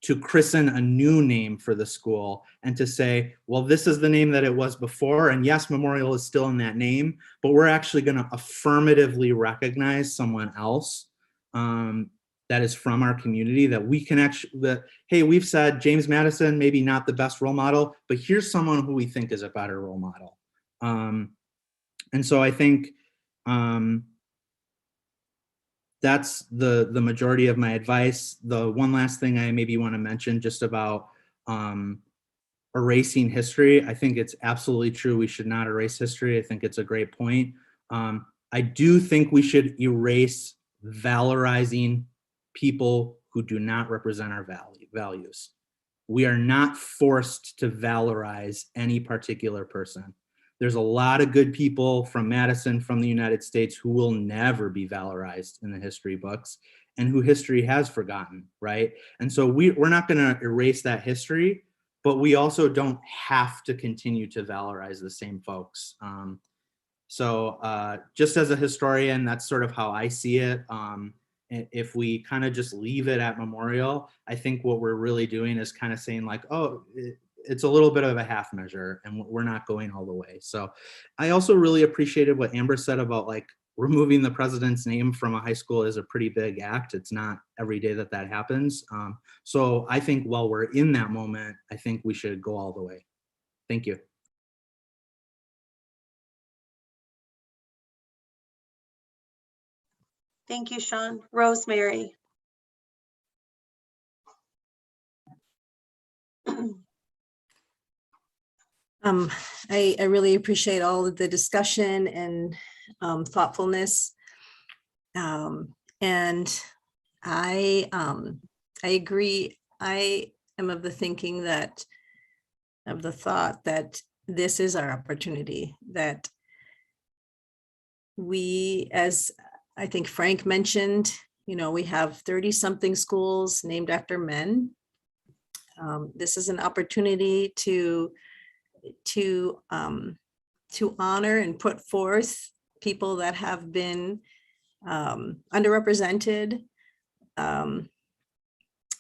to christen a new name for the school, and to say, well, this is the name that it was before, and yes, Memorial is still in that name, but we're actually going to affirmatively recognize someone else that is from our community, that we can actually, hey, we've said James Madison, maybe not the best role model, but here's someone who we think is a better role model. And so I think that's the majority of my advice. The one last thing I maybe want to mention just about erasing history. I think it's absolutely true. We should not erase history. I think it's a great point. I do think we should erase valorizing people who do not represent our values. We are not forced to valorize any particular person. There's a lot of good people from Madison, from the United States, who will never be valorized in the history books and who history has forgotten, right? And so we're not going to erase that history, but we also don't have to continue to valorize the same folks. So just as a historian, that's sort of how I see it. If we kind of just leave it at memorial, I think what we're really doing is kind of saying like, oh, it's a little bit of a half measure and we're not going all the way. So I also really appreciated what Amber said about like removing the president's name from a high school is a pretty big act. It's not every day that that happens. So I think while we're in that moment, I think we should go all the way. Thank you. Thank you, Sean. Rosemary. I really appreciate all of the discussion and thoughtfulness. And I agree. I am of the thinking that, of the thought that this is our opportunity, that we, as I think Frank mentioned, we have 30-something schools named after men. This is an opportunity to honor and put forth people that have been underrepresented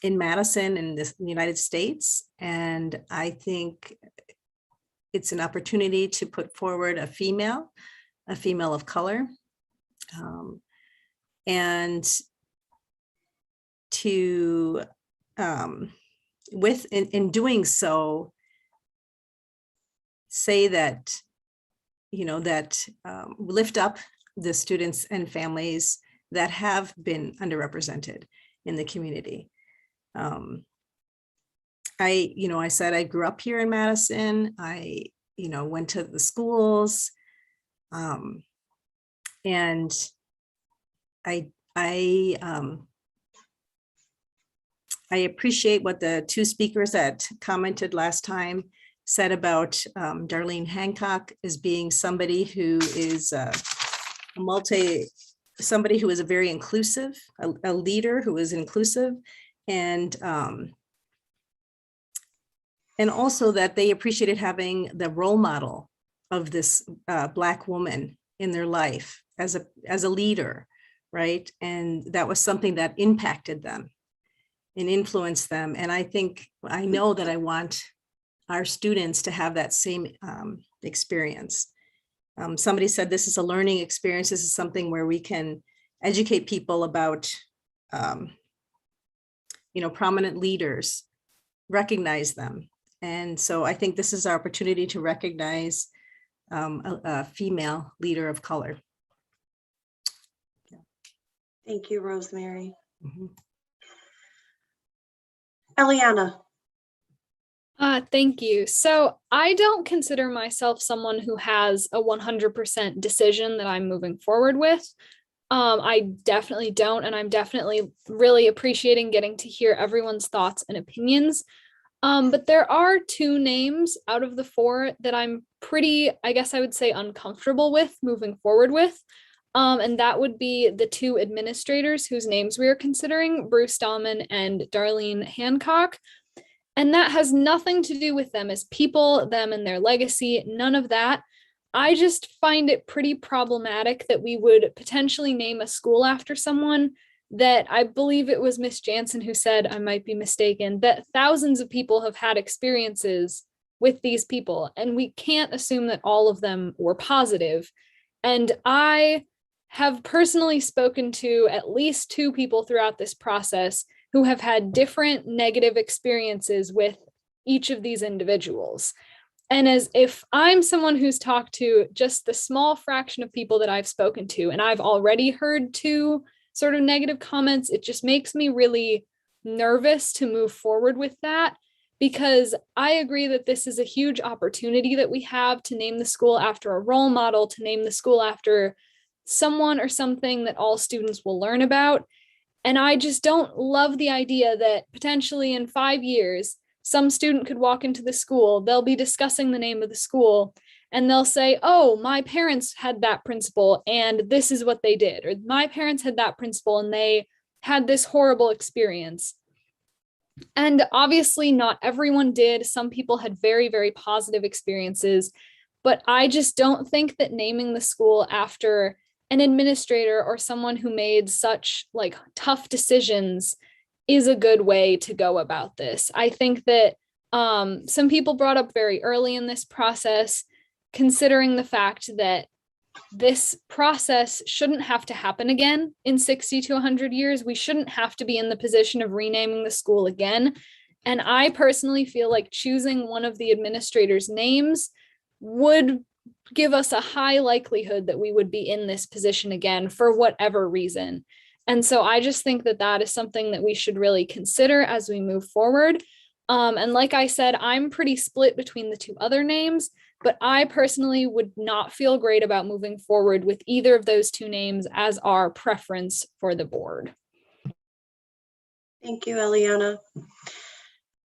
in Madison and the United States. And I think it's an opportunity to put forward a female of color, and to, in doing so, say that, lift up the students and families that have been underrepresented in the community. I said I grew up here in Madison. I, went to the schools, and I appreciate what the two speakers that commented last time said about Darlene Hancock as being somebody who is somebody who is a very inclusive, a leader who is inclusive, and also that they appreciated having the role model of this Black woman in their life as a leader, right? And that was something that impacted them and influenced them. And I know that I want our students to have that same experience. Somebody said this is a learning experience. This is something where we can educate people about, prominent leaders, recognize them. And so I think this is our opportunity to recognize a female leader of color. Thank you, Rosemary. Mhm. Eliana. Thank you. So I don't consider myself someone who has a 100% decision that I'm moving forward with. I definitely don't, and I'm definitely really appreciating getting to hear everyone's thoughts and opinions. But there are two names out of the four that I'm pretty, I guess I would say, uncomfortable with moving forward with. And that would be the two administrators whose names we are considering, Bruce Dahlman and Darlene Hancock. And that has nothing to do with them as people, them and their legacy, none of that. I just find it pretty problematic that we would potentially name a school after someone that, I believe it was Miss Jansen who said, I might be mistaken, that thousands of people have had experiences with these people, and we can't assume that all of them were positive. And I have personally spoken to at least two people throughout this process who have had different negative experiences with each of these individuals. And as if I'm someone who's talked to just the small fraction of people that I've spoken to, and I've already heard 2 sort of negative comments, it just makes me really nervous to move forward with that, because I agree that this is a huge opportunity that we have to name the school after a role model, to name the school after someone or something that all students will learn about. And I just don't love the idea that potentially in 5 years, some student could walk into the school, they'll be discussing the name of the school, and they'll say, oh, my parents had that principal and this is what they did, or my parents had that principal and they had this horrible experience. And obviously not everyone did. Some people had very, very positive experiences, but I just don't think that naming the school after an administrator or someone who made such like tough decisions is a good way to go about this. I think that some people brought up very early in this process, considering the fact that this process shouldn't have to happen again in 60 to 100 years. We shouldn't have to be in the position of renaming the school again. And I personally feel like choosing one of the administrators' names would give us a high likelihood that we would be in this position again for whatever reason. And so I just think that that is something that we should really consider as we move forward. And like I said, I'm pretty split between the 2 other names, but I personally would not feel great about moving forward with either of those 2 names as our preference for the board. Thank you, Eliana.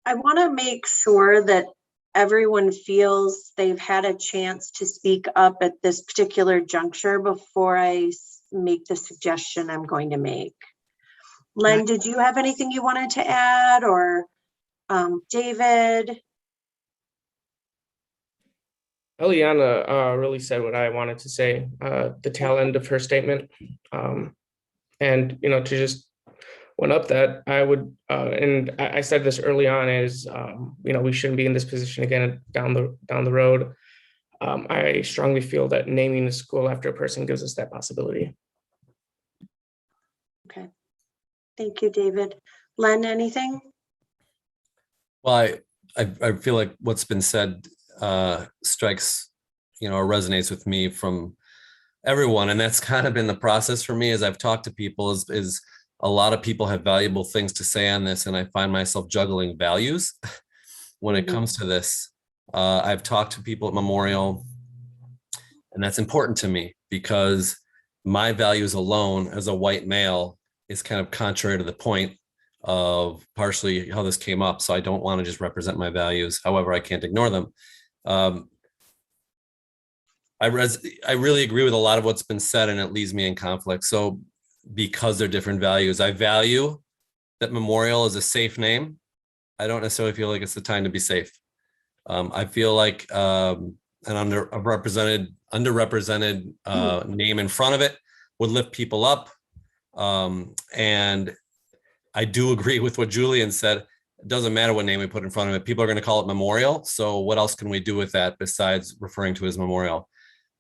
I want to make sure that everyone feels they've had a chance to speak up at this particular juncture before I make the suggestion I'm going to make. Len, did you have anything you wanted to add, or David? Eliana really said what I wanted to say, the tail end of her statement. And, you know, to just one up that, I would, and I said this early on, is, you know, we shouldn't be in this position again down the road. I strongly feel that naming the school after a person gives us that possibility. Okay. Thank you, David. Len, anything? Well, I feel like what's been said strikes, you know, or resonates with me from everyone. And that's kind of been the process for me as I've talked to people, is a lot of people have valuable things to say on this. And I find myself juggling values when it comes to this. I've talked to people at Memorial, and that's important to me because my values alone as a white male is kind of contrary to the point of partially how this came up. So I don't want to just represent my values. However, I can't ignore them. I really agree with a lot of what's been said, and it leaves me in conflict. So because they're different values, I value that Memorial is a safe name. I don't necessarily feel like it's the time to be safe. I feel like an underrepresented name in front of it would lift people up. And I do agree with what Julian said. It doesn't matter what name we put in front of it. People are going to call it Memorial. So what else can we do with that besides referring to as Memorial?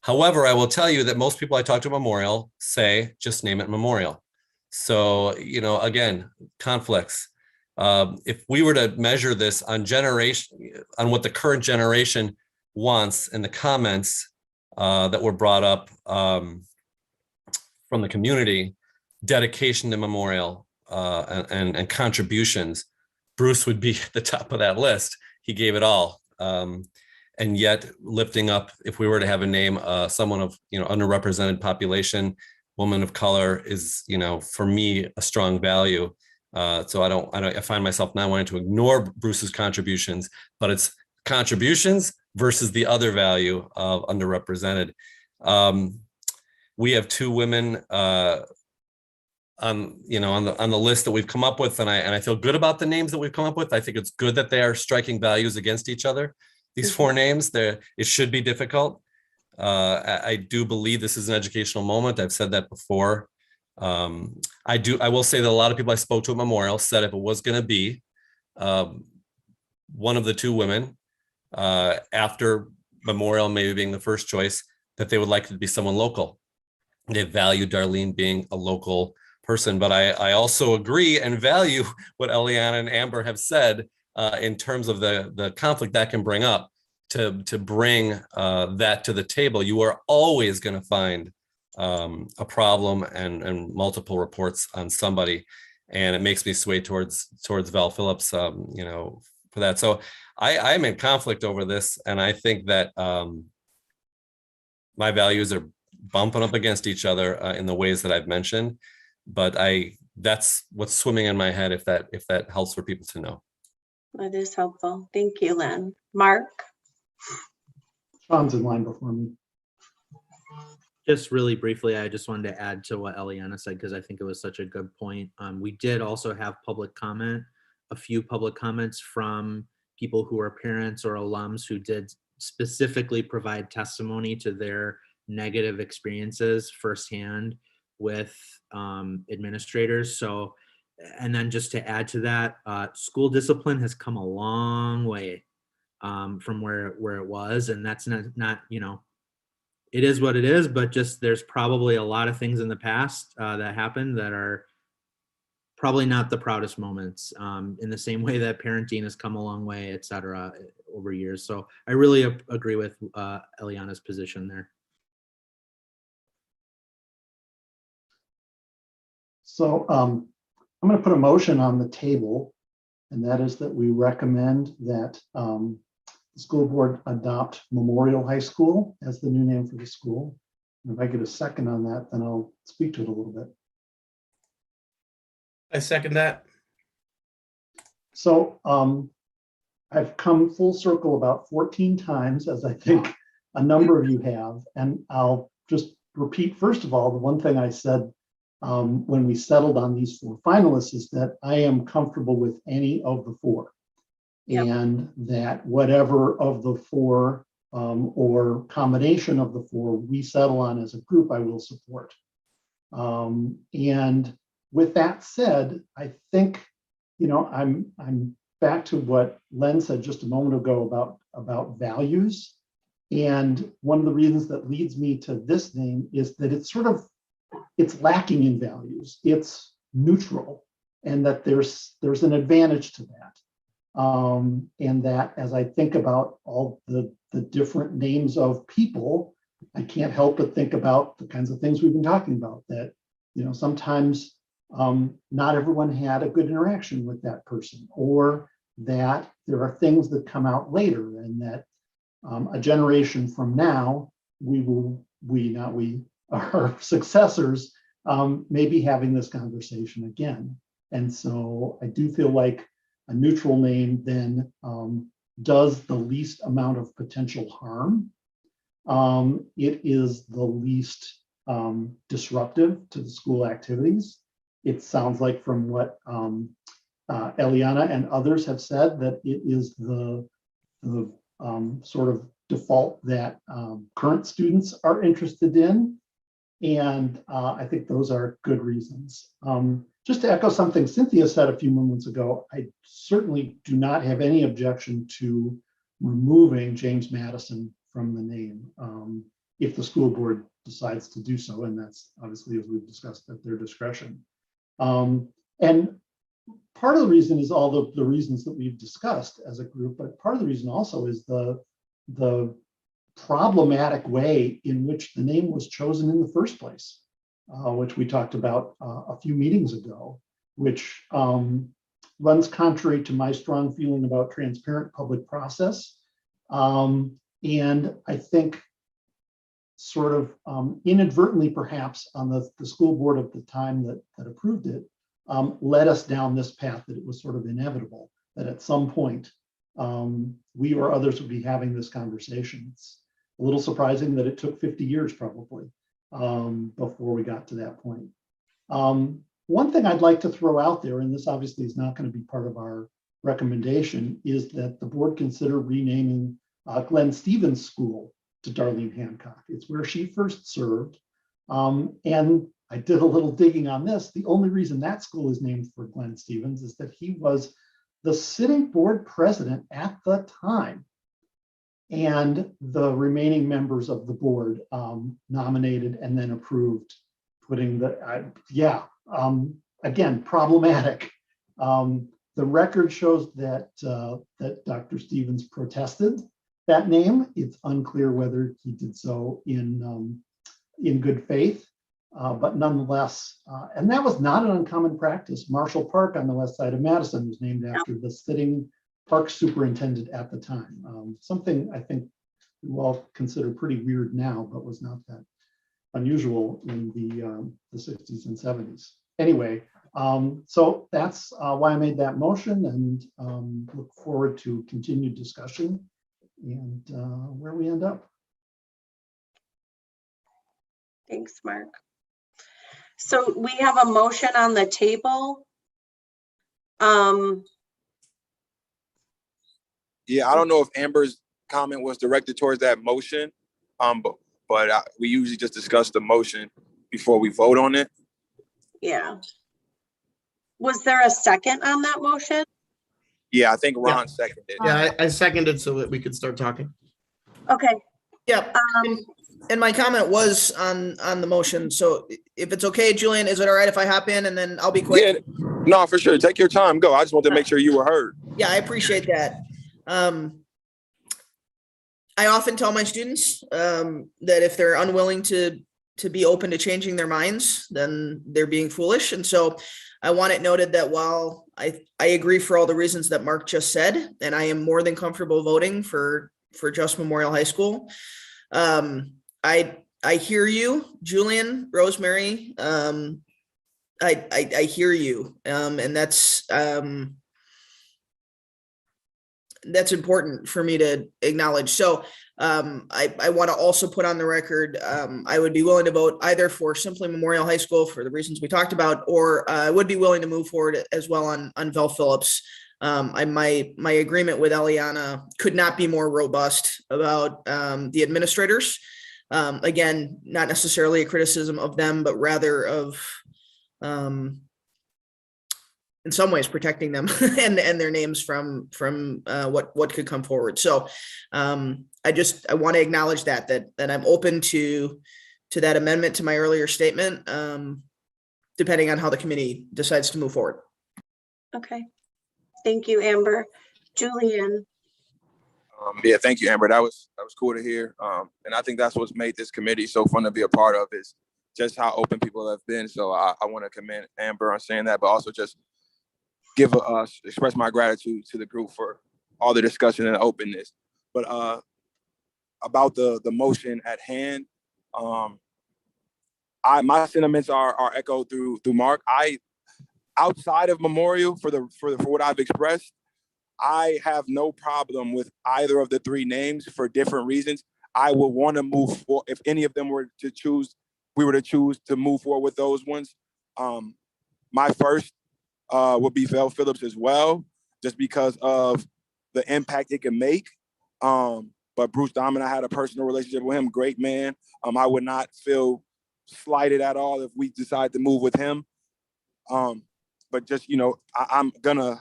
However, I will tell you that most people I talk to at Memorial say, just name it Memorial. So, you know, again, conflicts. If we were to measure this on what the current generation wants and the comments that were brought up from the community, dedication to Memorial and contributions, Bruce would be at the top of that list. He gave it all. And yet lifting up, if we were to have a name, someone of, you know, underrepresented population, woman of color is, you know, for me, a strong value. So I find myself not wanting to ignore Bruce's contributions, but it's contributions versus the other value of underrepresented. We have 2 women on the list that we've come up with, and I feel good about the names that we've come up with. I think it's good that they are striking values against each other. These 4 names, it should be difficult. I do believe this is an educational moment. I've said that before. I will say that a lot of people I spoke to at Memorial said if it was going to be one of the 2 women after Memorial maybe being the first choice, that they would like it to be someone local. They value Darlene being a local person, but I also agree and value what Eliana and Amber have said in terms of the conflict that can bring up to bring that to the table, you are always going to find a problem and multiple reports on somebody. And it makes me sway towards Val Phillips, for that. So I'm in conflict over this. And I think that my values are bumping up against each other in the ways that I've mentioned. But that's what's swimming in my head, if that helps for people to know. That is helpful. Thank you, Lynn. Mark? Sean's in line before me. Just really briefly, I just wanted to add to what Eliana said, because I think it was such a good point. We did also have public comment, a few public comments from people who are parents or alums who did specifically provide testimony to their negative experiences firsthand with administrators. So, and then just to add to that, school discipline has come a long way from where it was, and that's not it is what it is, but just there's probably a lot of things in the past that happened that are probably not the proudest moments, in the same way that parenting has come a long way, et cetera, over years. So I really agree with Eliana's position there. So I'm going to put a motion on the table, and that is that we recommend that the school board adopt Memorial High School as the new name for the school. And if I get a second on that, then I'll speak to it a little bit. I second that. So I've come full circle about 14 times, as I think a number of you have. And I'll just repeat, first of all, the one thing I said when we settled on these 4 finalists is that I am comfortable with any of the 4. Yep. And that whatever of the 4 or combination of the 4 we settle on as a group, I will support. And with that said, I think, I'm back to what Len said just a moment ago about values. And one of the reasons that leads me to this name is that it's lacking in values. It's neutral, and that there's an advantage to that. And that as I think about all the different names of people, I can't help but think about the kinds of things we've been talking about, that, sometimes not everyone had a good interaction with that person, or that there are things that come out later, and that a generation from now, our successors may be having this conversation again. And so I do feel like a neutral name then does the least amount of potential harm. It is the least disruptive to the school activities. It sounds like from what Eliana and others have said, that it is the sort of default that current students are interested in. And I think those are good reasons. Just to echo something Cynthia said a few moments ago, I certainly do not have any objection to removing James Madison from the name if the school board decides to do so. And that's obviously, as we've discussed, at their discretion. And part of the reason is all the reasons that we've discussed as a group, but part of the reason also is the problematic way in which the name was chosen in the first place, which we talked about a few meetings ago, which runs contrary to my strong feeling about transparent public process. And I think sort of inadvertently, perhaps, on the school board at the time that approved it, led us down this path, that it was sort of inevitable that at some point we or others would be having this conversation. It's a little surprising that it took 50 years probably before we got to that point. One thing I'd like to throw out there, and this obviously is not going to be part of our recommendation, is that the board consider renaming Glenn Stevens School to Darlene Hancock. It's where she first served. And I did a little digging on this. The only reason that school is named for Glenn Stevens is that he was the sitting board president at the time. And the remaining members of the board nominated and then approved putting again, problematic. The record shows that Dr. Stevens protested that name. It's unclear whether he did so in good faith, but nonetheless, and that was not an uncommon practice. Marshall Park on the west side of Madison was named after the sitting park superintendent at the time. Something I think we all consider pretty weird now, but was not that unusual in the 60s and 70s. Anyway, so that's why I made that motion, and look forward to continued discussion and where we end up. Thanks, Mark. So we have a motion on the table. Yeah, I don't know if Amber's comment was directed towards that motion, but we usually just discuss the motion before we vote on it. Yeah. Was there a second on that motion? Yeah, I think Ron seconded it. Yeah, I seconded so that we could start talking. Okay. Yeah. And my comment was on the motion. So if it's okay, Julian, is it all right if I hop in and then I'll be quick? Yeah, no, for sure. Take your time. Go. I just wanted to make sure you were heard. Yeah, I appreciate that. I often tell my students that if they're unwilling to be open to changing their minds, then they're being foolish. And so I want it noted that while I agree for all the reasons that Mark just said, and I am more than comfortable voting for Just Memorial High School, I hear you, Julian, Rosemary. I hear you, and that's important for me to acknowledge. So I want to also put on the record, I would be willing to vote either for simply Memorial High School for the reasons we talked about, or I would be willing to move forward as well on Vel Phillips. My agreement with Eliana could not be more robust about the administrators. Again, not necessarily a criticism of them, but rather of in some ways protecting them and their names from what could come forward. So I want to acknowledge that I'm open to that amendment to my earlier statement, depending on how the committee decides to move forward. Okay. Thank you, Amber. Julian. Yeah, thank you, Amber. That was cool to hear. And I think that's what's made this committee so fun to be a part of, is just how open people have been. So I want to commend Amber on saying that, but also just express my gratitude to the group for all the discussion and openness. But about the motion at hand, my sentiments are echoed through Mark. Outside of Memorial, for what I've expressed, I have no problem with either of the three names for different reasons. I would want to move forward if any of them were to choose. We were to choose to move forward with those ones. My first would be Vel Phillips as well, just because of the impact it can make. But Bruce Diamond, I had a personal relationship with him, great man. I would not feel slighted at all if we decide to move with him. But just, I'm gonna,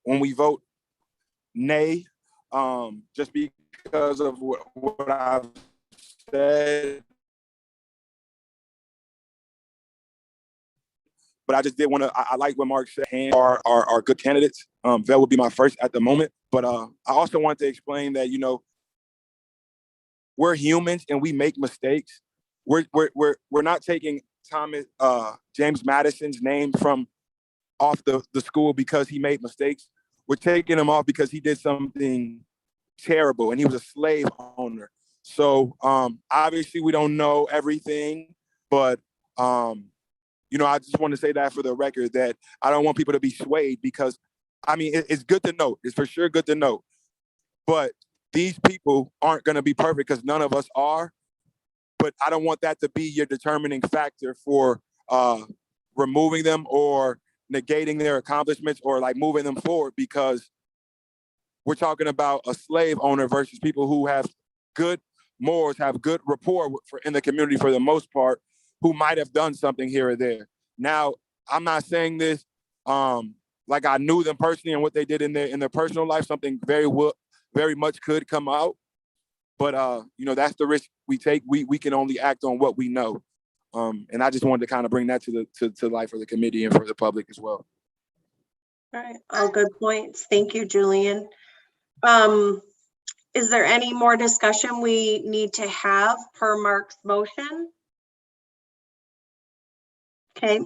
when we vote nay, just because of what I've said. But I just did want to, I like what Mark said, are good candidates. Vel would be my first at the moment. But I also wanted to explain that, we're humans and we make mistakes. We're not taking James Madison's name from off the school because he made mistakes. We're taking him off because he did something terrible and he was a slave owner. So obviously we don't know everything, but I just want to say that for the record, that I don't want people to be swayed, because it's good to know. It's for sure good to know. But these people aren't going to be perfect, because none of us are. But I don't want that to be your determining factor for removing them or negating their accomplishments or like moving them forward, because we're talking about a slave owner versus people who have good morals, have good rapport in the community for the most part, who might have done something here or there. Now, I'm not saying this like I knew them personally and what they did in their personal life. Something very much could come out, but that's the risk we take. We can only act on what we know, and I just wanted to kind of bring that to life for the committee and for the public as well. All right, all good points. Thank you, Julian. Is there any more discussion we need to have per Mark's motion? Okay,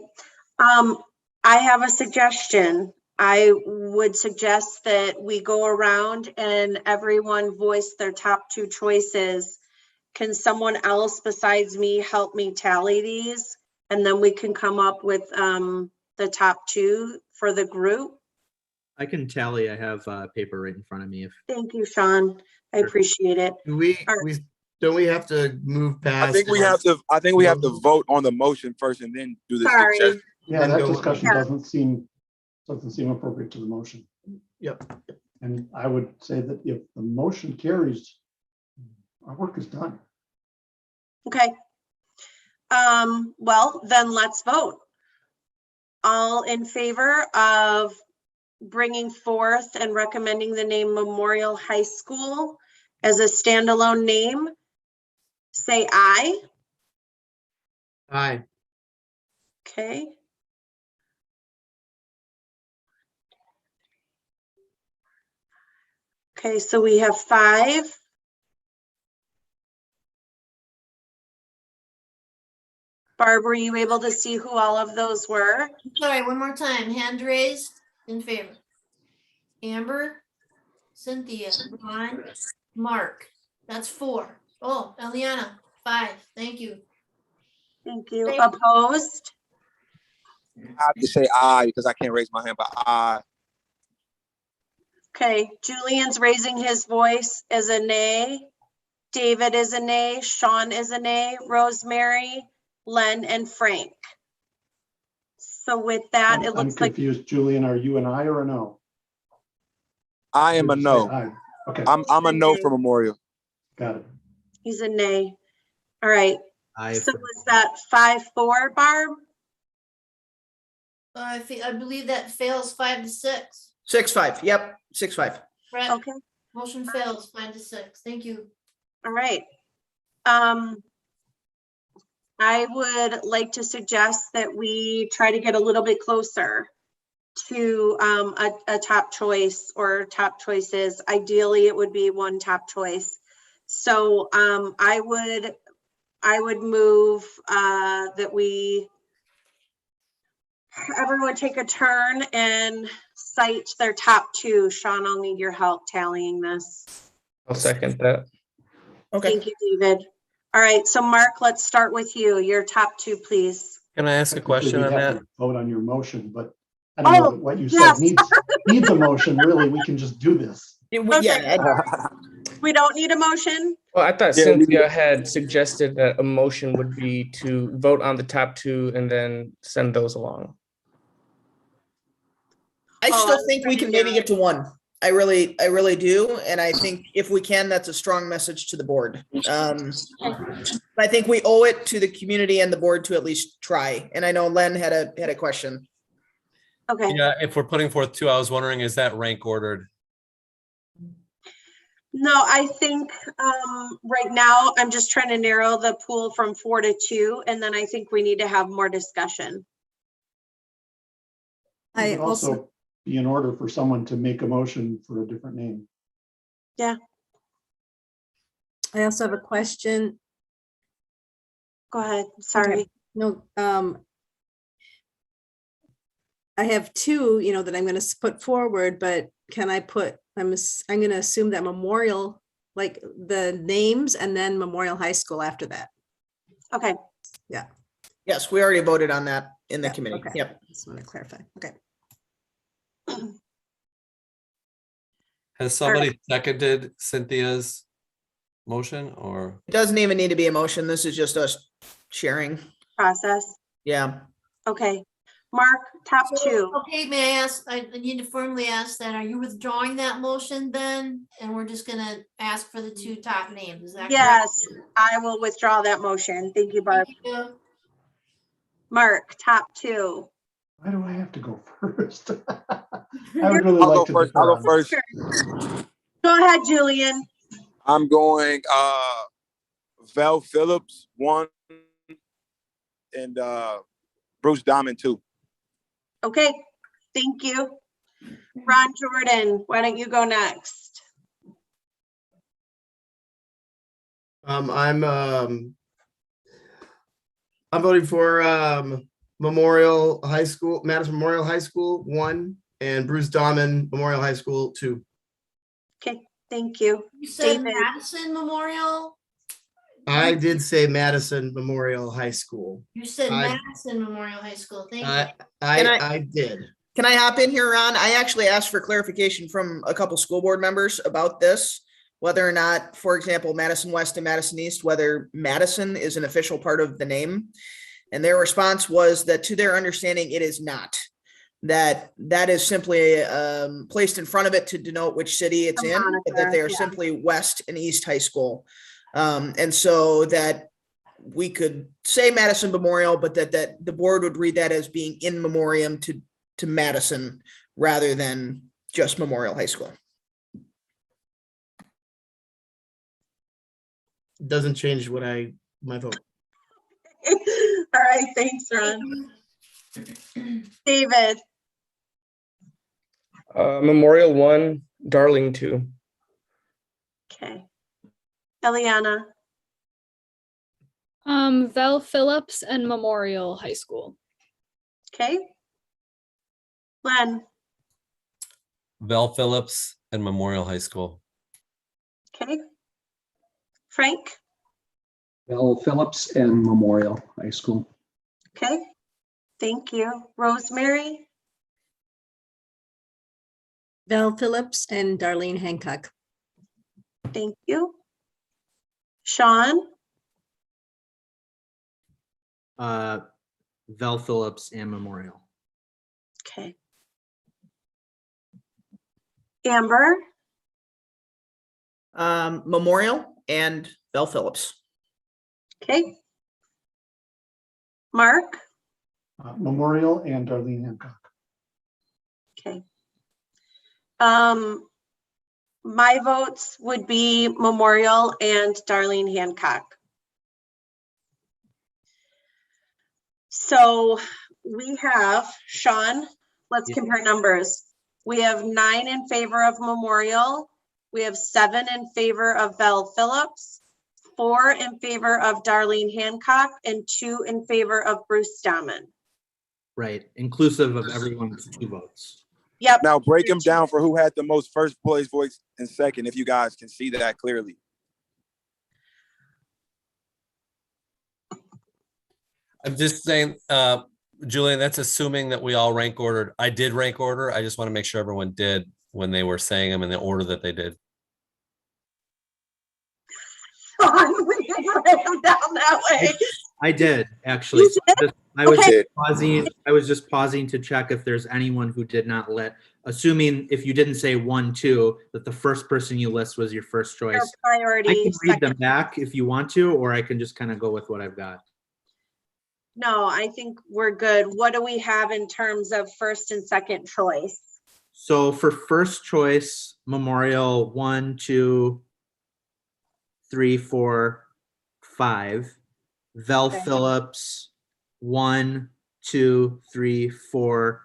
I have a suggestion. I would suggest that we go around and everyone voice their top two choices. Can someone else besides me help me tally these? And then we can come up with the top two for the group. I can tally. I have paper right in front of me. If Thank you, Sean. I appreciate it. Do we don't we have to move past? I think we have to vote on the motion first and then do the Sorry. suggestion. Yeah, And that go- discussion Yeah. doesn't seem appropriate to the motion. Yep. And I would say that if the motion carries, our work is done. Okay. Well, then let's vote. All in favor of bringing forth and recommending the name Memorial High School as a standalone name, say aye. Aye. Okay. Okay, so we have 5. Barb, were you able to see who all of those were? Sorry, one more time. Hand raised in favor. Amber, Cynthia, Ron, Mark. That's 4. Oh, Eliana, 5. Thank you. Thank you. Thank you. Opposed? I have to say aye because I can't raise my hand, but aye. Okay, Julian's raising his voice as a nay. David is a nay. Sean is a nay. Rosemary, Len, and Frank. So with that, it I'm looks like, confused. Julian, are you an aye or a no? I am a Did you say no. aye? Okay, I'm a no for Memorial. got it. he's a nay. All right, I, so was that 5-4, Barb? I believe that fails 5-6. 6-5. Yep, 6-5. Right. Okay, Motion fails 5-6. Thank you. all right. I would like to suggest that we try to get a little bit closer to a top choice or top choices. Ideally, it would be one top choice. So I would move that everyone take a turn and cite their top 2. Sean, I'll need your help tallying this. I'll second that. Okay. Thank you, David. All right, so Mark, let's start with you. Your top 2, please. Can I ask a Technically, question we'd on have that? to Vote on your motion, but I don't know Oh, that what you yes. said needs a motion. Really, we can just do this. We don't need a motion? Well, I thought Yeah, we- Cynthia had suggested that a motion would be to vote on the top 2 and then send those along. I Oh, still I think we was can trying to maybe get to 1. I really do. And I think if we can, that's a strong message to the board. I think we owe it to the community and the board to at least try. And I know Len had a question. Okay. Yeah, if we're putting forth 2, I was wondering, is that rank ordered? No, I think right now I'm just trying to narrow the pool from 4 to 2, and then I think we need to have more discussion. It I would also, be in order for someone to make a motion for a different name. I also have a question. Go ahead. Sorry. No, I have 2, that I'm going to put forward, but can I put, I'm going to assume that Memorial, like the names and then Memorial High School after that. Okay. Yes, we already voted on that in the Yeah, committee. okay. Yep. Just want to clarify. Okay. Has somebody seconded Cynthia's motion or? It doesn't even need to be a motion. This is just us sharing. Process. Yeah. Okay. Mark, top 2. Okay, may I ask, I need to formally ask that, are you withdrawing that motion then? And we're just gonna ask for the 2 top names, is that correct? Yes, I will withdraw that motion. Thank you, Barb. Thank you. Mark, top 2. Why do I have to go first? I would really I'll like go to. first. defer I'll on go this. first. Go ahead, Julian. I'm going Val Phillips 1 and Bruce Diamond 2. Okay, thank you. Ron Jordan, why don't you go next? I'm voting for Memorial High School, Madison Memorial High School 1, and Bruce Dahman Memorial High School 2. Okay, thank you. You said David. Madison Memorial? I did say Madison Memorial High School. You said I- Madison Memorial High School. Thank you. I did. Can I hop in here, Ron? I actually asked for clarification from a couple school board members about this, whether or not, for example, Madison West and Madison East, whether Madison is an official part of the name. And their response was that to their understanding, it is not. That is simply placed in front of it to denote which city it's in, but that they are simply West and East High School. And so that we could say Madison Memorial, but that the board would read that as being in memoriam to Madison rather than just Memorial High School. Doesn't change my vote. All right, thanks, Ron. David. Memorial 1, Darling 2. Okay. Eliana. Vel Phillips and Memorial High School. Okay. Len. Val Phillips and Memorial High School. Okay. Frank. Bell Phillips and Memorial High School. Okay. Thank you. Rosemary. Val Phillips and Darlene Hancock. Thank you. Sean. Vel Phillips and Memorial. Okay. Amber. Memorial and Bell Phillips. Okay. Mark. Memorial and Darlene Hancock. Okay. My votes would be Memorial and Darlene Hancock. So we have, Sean, let's compare numbers. We have 9 in favor of Memorial. We have 7 in favor of Val Phillips, 4 in favor of Darlene Hancock, and 2 in favor of Bruce Dahman. Right, inclusive of everyone's 2 votes. Yep. Now break them down for who had the most first place voice and second, if you guys can see that clearly. I'm just saying, Julian, that's assuming that we all rank ordered. I did rank order. I just want to make sure everyone did when they were saying them in the order that they did. Sean, we didn't write them down that way. I did, actually. You did? I was Okay. just pausing to check if there's anyone who did not assuming if you didn't say 1, 2, that the first person you list was your first choice. Your priority. I can read them second. back if you want to, or I can just kind of go with what I've got. No, I think we're good. What do we have in terms of first and second choice? So for first choice, Memorial 1, 2, 3, 4, 5. Vel Okay. Phillips 1, 2, 3, 4,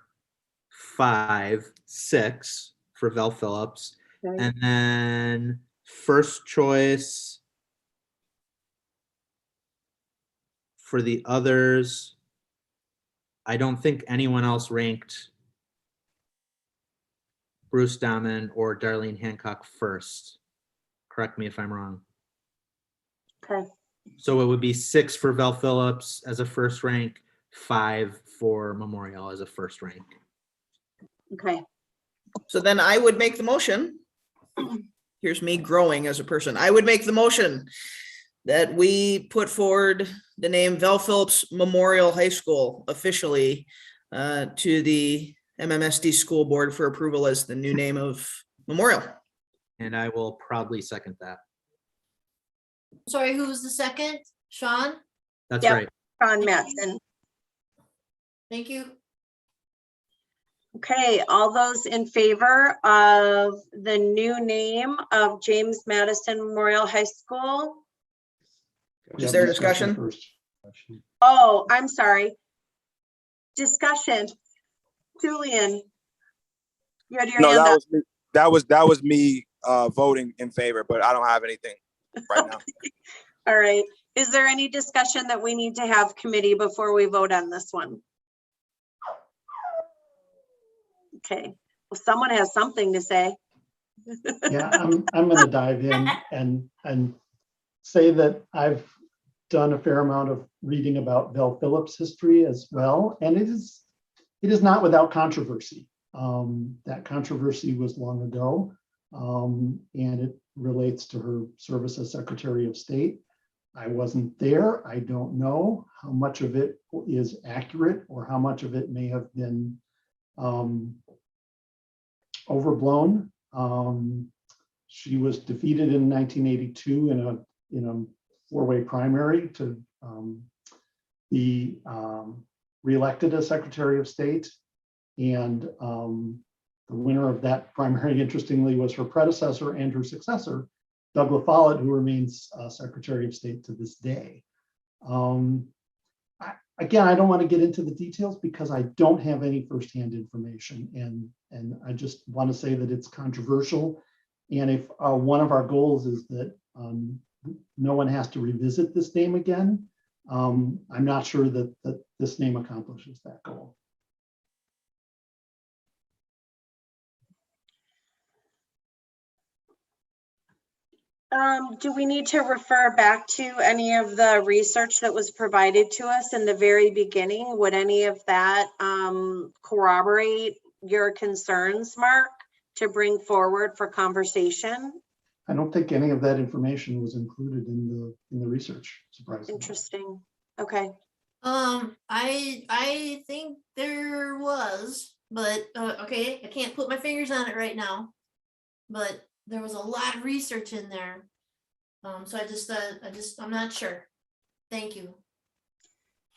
5, 6 for Vel Phillips. Okay. And then first choice for the others, I don't think anyone else ranked Bruce Dahman or Darlene Hancock first. Correct me if I'm wrong. Okay. So it would be 6 for Vel Phillips as a first rank, 5 for Memorial as a first rank. Okay. So then I would make the motion. Here's me growing as a person. I would make the motion that we put forward the name Val Phillips Memorial High School officially to the MMSD School Board for approval as the new name of Memorial. And I will proudly second that. Sorry, who was the second? Sean? That's Yep. right. Sean Matson. Thank you. Okay, all those in favor of the new name of James Madison Memorial High School? Is there discussion? First. Oh, I'm sorry. Discussion. Julian. You had your No, hand that up. was me. That was me voting in favor, but I don't have anything right now. All right. Is there any discussion that we need to have committee before we vote on this one? Okay, well, someone has something to say. Yeah, I'm going to dive in and say that I've done a fair amount of reading about Belle Phillips' history as well, and it is not without controversy. That controversy was long ago, and it relates to her service as Secretary of State. I wasn't there. I don't know how much of it is accurate or how much of it may have been overblown. She was defeated in 1982 in a four-way primary to be reelected as Secretary of State. And the winner of that primary, interestingly, was her predecessor and her successor, Doug LaFollette, who remains Secretary of State to this day. Again, I don't want to get into the details because I don't have any firsthand information, and I just want to say that it's controversial. And if one of our goals is that no one has to revisit this name again, I'm not sure that this name accomplishes that goal. Do we need to refer back to any of the research that was provided to us in the very beginning? Would any of that corroborate your concerns, Mark, to bring forward for conversation? I don't think any of that information was included in the research, surprisingly. Interesting. Okay. I think there was, but okay, I can't put my fingers on it right now. But there was a lot of research in there. So I'm not sure. Thank you.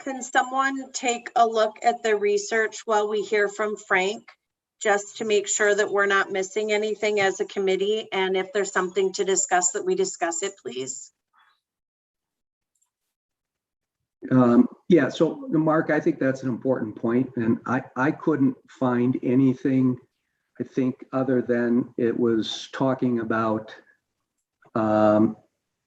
Can someone take a look at the research while we hear from Frank, just to make sure that we're not missing anything as a committee? And if there's something to discuss, that we discuss it, please. Yeah, so Mark, I think that's an important point, and I couldn't find anything, I think, other than it was talking about,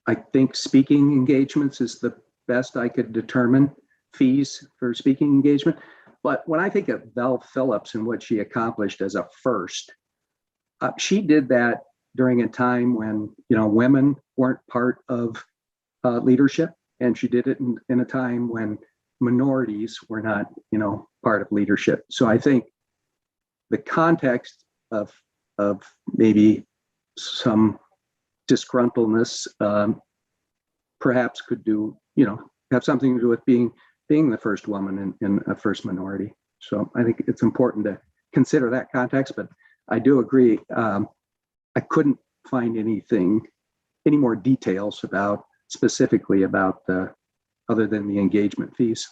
I think speaking engagements is the best I could determine, fees for speaking engagement. But when I think of Belle Phillips and what she accomplished as a first, she did that during a time when, women weren't part of leadership, and she did it in a time when minorities were not, part of leadership. So I think the context of maybe some disgruntledness perhaps could do, have something to do with being the first woman in a first minority. So I think it's important to consider that context, but I do agree. I couldn't find any more details specifically about other than the engagement fees.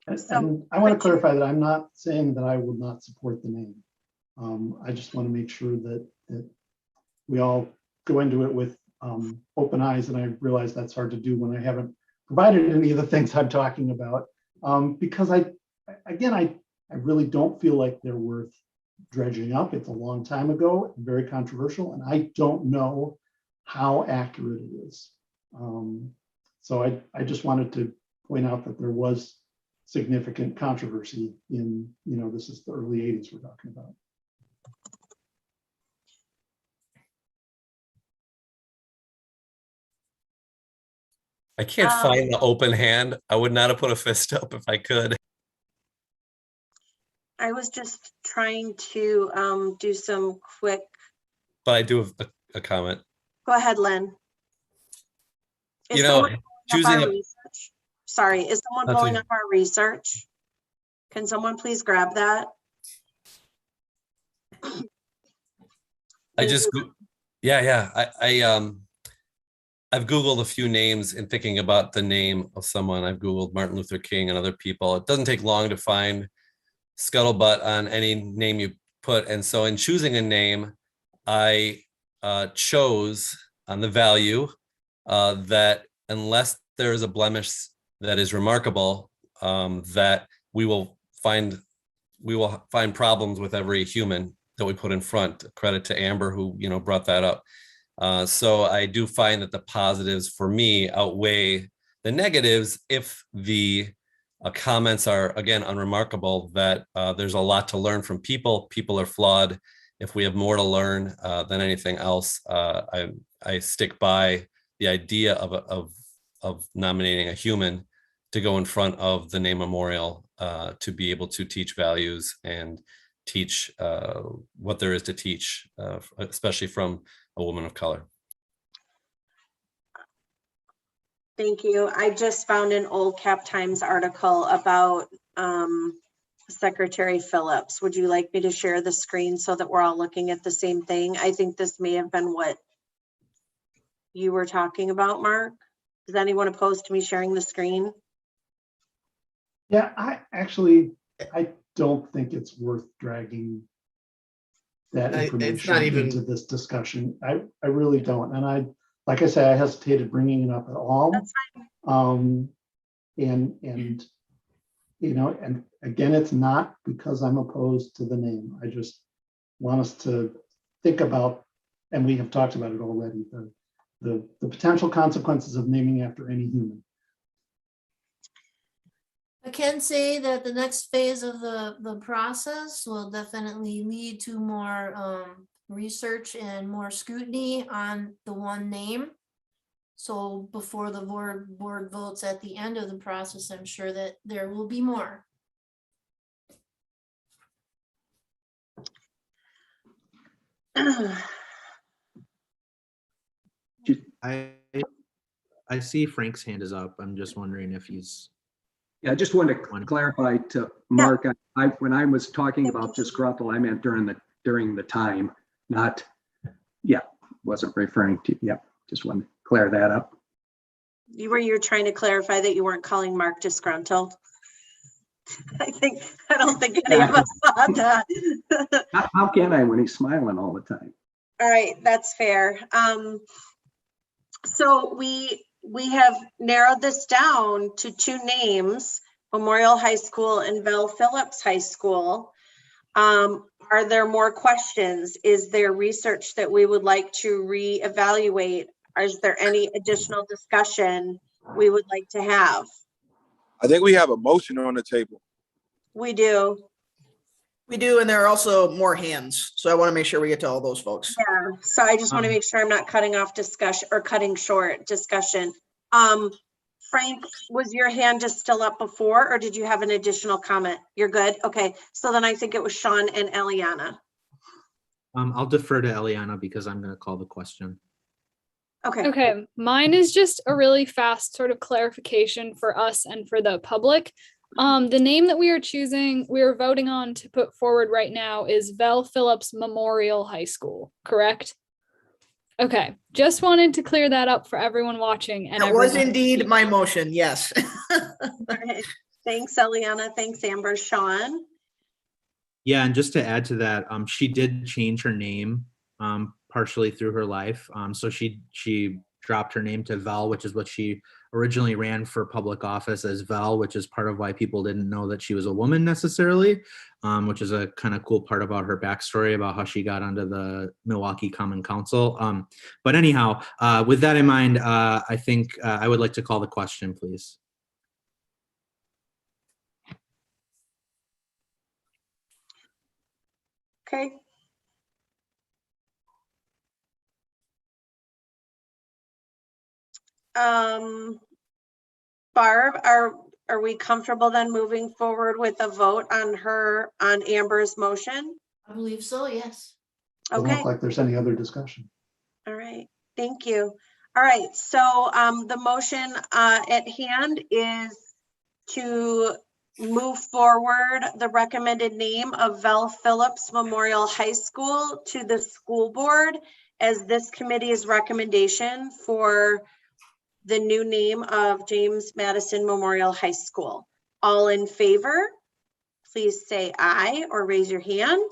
And I want to clarify that I'm not saying that I would not support the name. I just want to make sure that we all go into it with open eyes, and I realize that's hard to do when I haven't provided any of the things I'm talking about, because I really don't feel like they're worth dredging up. It's a long time ago, very controversial, and I don't know how accurate it is. So I just wanted to point out that there was significant controversy in, this is the early 80s we're talking about. I can't find the open hand. I would not have put a fist up if I could. I was just trying to do some quick. But I do have a comment. Go ahead, Lynn. Is choosing Sorry, is someone pulling up our research? Can someone please grab that? I've Googled a few names in thinking about the name of someone. I've Googled Martin Luther King and other people. It doesn't take long to find scuttlebutt on any name you put. And so in choosing a name, I chose on the value that unless there is a blemish that is remarkable, that we will find problems with every human that we put in front. Credit to Amber, who brought that up. So I do find that the positives for me outweigh the negatives if the comments are, again, unremarkable, that there's a lot to learn from people. People are flawed. If we have more to learn than anything else, I stick by the idea of nominating a human to go in front of the name memorial to be able to teach values and teach what there is to teach, especially from a woman of color. Thank you. I just found an old Cap Times article about Secretary Phillips. Would you like me to share the screen so that we're all looking at the same thing? I think this may have been what you were talking about, Mark. Is anyone opposed to me sharing the screen? Yeah, I don't think it's worth dragging that It's information not even- into this discussion. I really don't. And like I said, I hesitated bringing it up at all. That's fine. And you know, and again, it's not because I'm opposed to the name. I just want us to think about, and we have talked about it already, the potential consequences of naming after any human. I can say that the next phase of the process will definitely lead to more research and more scrutiny on the one name. So before the board votes at the end of the process, I'm sure that there will be more. I see Frank's hand is up. I'm just wondering if he's. Yeah, I just wanted to clarify to Mark, when I was talking about disgruntled, I meant during the time, not, wasn't referring to, just wanted to clear that up. You were trying to clarify that you weren't calling Mark disgruntled. I don't think any of us thought that. How can I when he's smiling all the time? All right, that's fair. So we have narrowed this down to two names, Memorial High School and Bell Phillips High School. Are there more questions? Is there research that we would like to reevaluate? Is there any additional discussion we would like to have? I think we have a motion on the table. We do. We do, and there are also more hands. So I want to make sure we get to all those folks. Yeah, so I just want to make sure I'm not cutting off discussion or cutting short discussion. Frank, was your hand just still up before, or did you have an additional comment? You're good? Okay, so then I think it was Sean and Eliana. I'll defer to Eliana because I'm going to call the question. Okay. Okay, mine is just a really fast sort of clarification for us and for the public. The name that we are voting on to put forward right now is Bell Phillips Memorial High School, correct? Okay, just wanted to clear that up for everyone watching. And That was indeed my motion, yes. Right. Thanks, Eliana. Thanks, Amber. Sean? Yeah, and just to add to that, she did change her name partially through her life. So she dropped her name to Val, which is what she originally ran for public office as Val, which is part of why people didn't know that she was a woman necessarily, which is a kind of cool part about her backstory about how she got onto the Milwaukee Common Council. But anyhow, with that in mind, I think I would like to call the question, please. Okay. Barb, are we comfortable then moving forward with a vote on Amber's motion? I believe so, yes. Doesn't Okay. look like there's any other discussion. All right, thank you. All right, so the motion at hand is to move forward the recommended name of Val Phillips Memorial High School to the school board as this committee's recommendation for the new name of James Madison Memorial High School. All in favor, please say aye or raise your hand.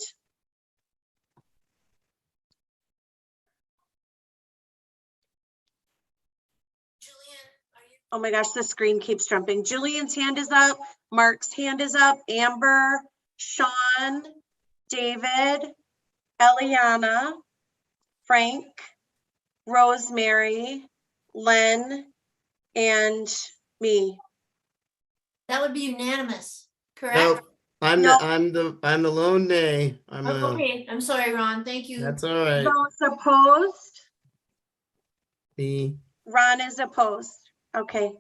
Oh my gosh, the screen keeps jumping. Julian's hand is up. Mark's hand is up. Amber, Sean, David, Eliana, Frank, Rosemary, Len, and me. That would be unanimous, correct? Nope. I'm No. the lone nay. Oh, okay, I'm sorry, Ron. Thank you. That's all right. Those opposed? Me. Ron is opposed. Okay.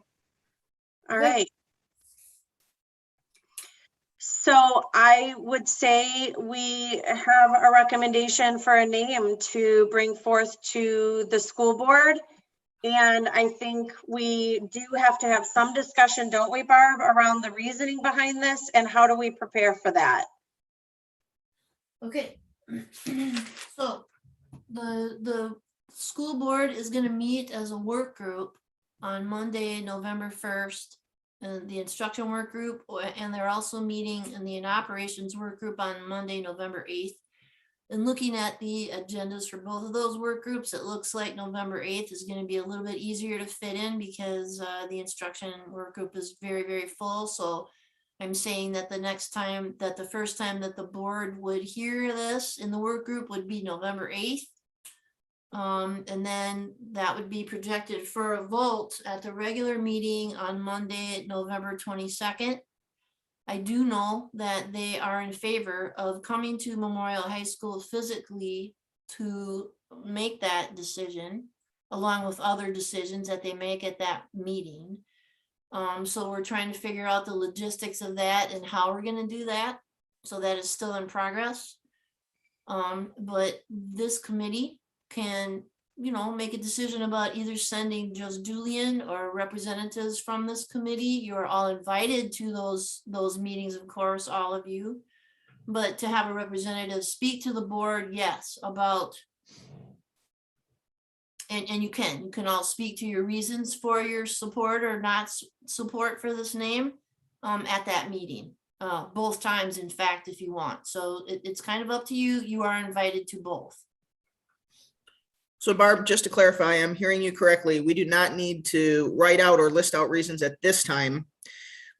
All Okay. right. So I would say we have a recommendation for a name to bring forth to the school board. And I think we do have to have some discussion, don't we, Barb, around the reasoning behind this and how do we prepare for that? Okay. So the school board is going to meet as a work group on Monday, November 1st, and the instruction work group, and they're also meeting in the operations work group on Monday, November 8th. And looking at the agendas for both of those work groups, it looks like November 8th is going to be a little bit easier to fit in because the instruction work group is very, very full. So I'm saying that the first time that the board would hear this in the work group would be November 8th. And then that would be projected for a vote at the regular meeting on Monday, November 22nd. I do know that they are in favor of coming to Memorial High School physically to make that decision, along with other decisions that they make at that meeting. So we're trying to figure out the logistics of that and how we're going to do that. So that is still in progress. But this committee can, make a decision about either sending just Julian or representatives from this committee. You're all invited to those meetings, of course, all of you. But to have a representative speak to the board, yes, about, and you can all speak to your reasons for your support or not support for this name at that meeting. Both times, in fact, if you want. So it's kind of up to you. You are invited to both. So Barb, just to clarify, I'm hearing you correctly. We do not need to write out or list out reasons at this time.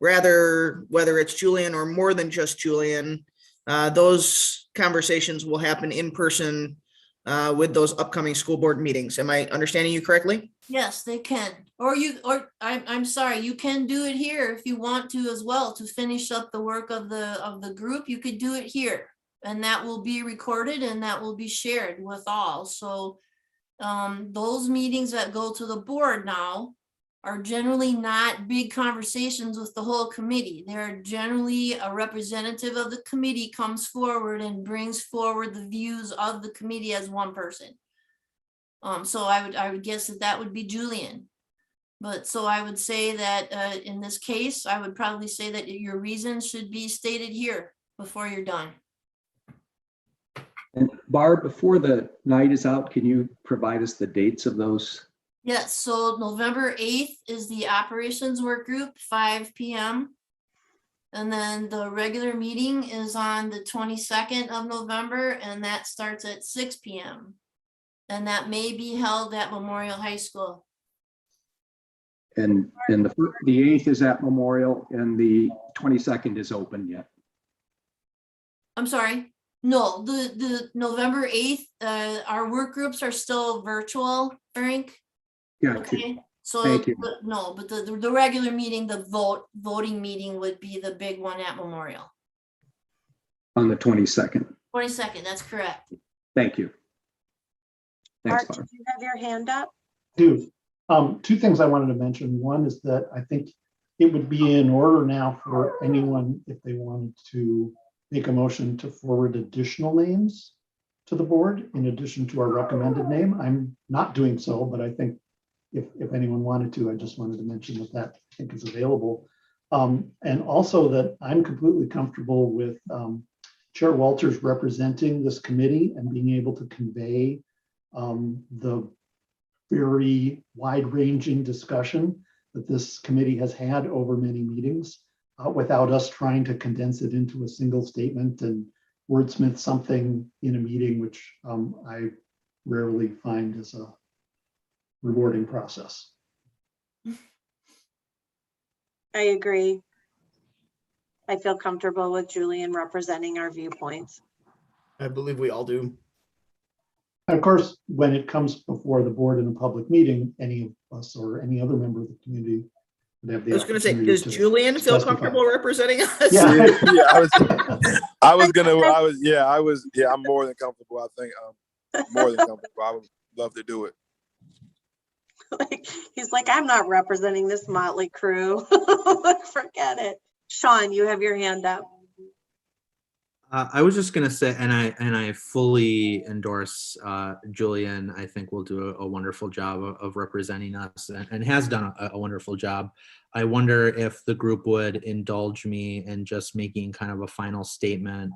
Rather, whether it's Julian or more than just Julian, those conversations will happen in person with those upcoming school board meetings. Am I understanding you correctly? Yes, they can. I'm sorry, you can do it here if you want to as well, to finish up the work of the group. You could do it here, and that will be recorded and that will be shared with all. So those meetings that go to the board now are generally not big conversations with the whole committee. They're generally a representative of the committee comes forward and brings forward the views of the committee as one person. So I would guess that would be Julian. But so I would say that in this case, I would probably say that your reasons should be stated here before you're done. And Barb, before the night is out, can you provide us the dates of those? Yes, so November 8th is the operations work group, 5 p.m. And then the regular meeting is on the 22nd of November, and that starts at 6 p.m. And that may be held at Memorial High School. And the 8th is at Memorial and the 22nd is open yet. I'm sorry. No, the November 8th, our work groups are still virtual, Frank. Yeah. Okay, so Thank you. no, but the regular meeting, the voting meeting would be the big one at Memorial. On the 22nd. 22nd, that's correct. Thank you. Thanks, Art, Barb. did you have your hand up? Two things I wanted to mention. One is that I think it would be in order now for anyone, if they wanted to make a motion to forward additional names to the board in addition to our recommended name. I'm not doing so, but I think if anyone wanted to, I just wanted to mention that I think is available. And also that I'm completely comfortable with Chair Walters representing this committee and being able to convey the very wide-ranging discussion that this committee has had over many meetings without us trying to condense it into a single statement and wordsmith something in a meeting, which I rarely find is a rewarding process. I agree. I feel comfortable with Julian representing our viewpoints. I believe we all do. And of course, when it comes before the board in a public meeting, any of us or any other member of the community would have I the was gonna say, opportunity does to Julian feel testify. comfortable representing us? Yeah. Yeah, I'm more than comfortable. I think more than comfortable. I would love to do it. Like, he's like, I'm not representing this motley crew. Forget it. Sean, you have your hand up. I was just gonna say, and I fully endorse Julian. I think will do a wonderful job of representing us, and has done a wonderful job. I wonder if the group would indulge me in just making kind of a final statement,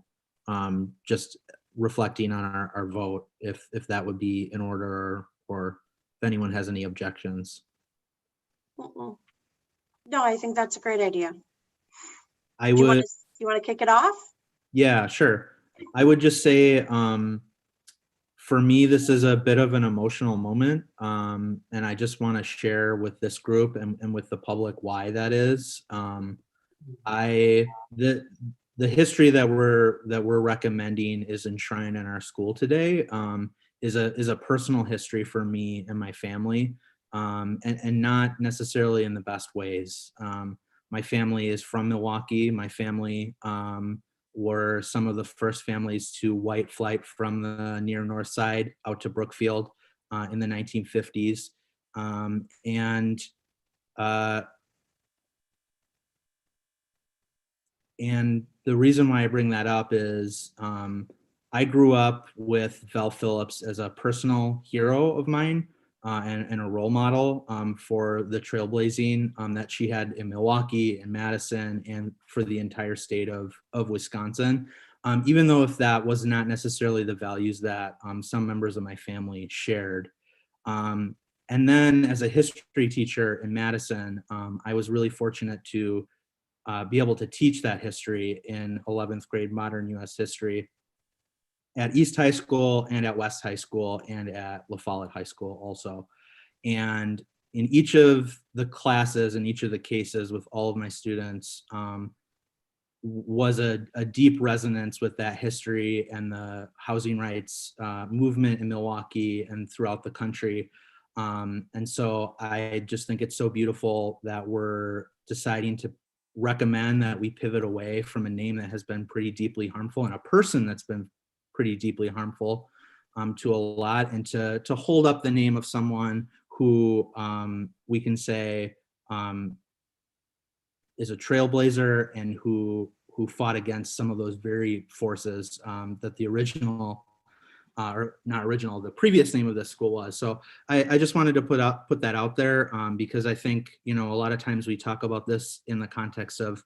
just reflecting on our vote, if that would be in order, or if anyone has any objections. Mm-mm. No, I think that's a great idea. I Do you would. want to kick it off? Yeah, sure. I would just say, for me, this is a bit of an emotional moment. And I just want to share with this group and with the public why that is. The history that we're recommending is enshrined in our school today, is a personal history for me and my family, and not necessarily in the best ways. My family is from Milwaukee. My family were some of the first families to white flight from the near north side out to Brookfield in the 1950s. And the reason why I bring that up is I grew up with Val Phillips as a personal hero of mine, and a role model for the trailblazing that she had in Milwaukee and Madison and for the entire state of Wisconsin. Even though if that was not necessarily the values that some members of my family shared. And then as a history teacher in Madison, I was really fortunate to be able to teach that history in 11th grade modern US history at East High School and at West High School and at La Follette High School also. And in each of the classes, in each of the cases with all of my students, was a deep resonance with that history and the housing rights movement in Milwaukee and throughout the country. And so I just think it's so beautiful that we're deciding to recommend that we pivot away from a name that has been pretty deeply harmful and a person that's been pretty deeply harmful to a lot, and to hold up the name of someone who we can say is a trailblazer and who fought against some of those very forces that the original, or not original, the previous name of this school was. So I just wanted to put that out there because I think, a lot of times we talk about this in the context of,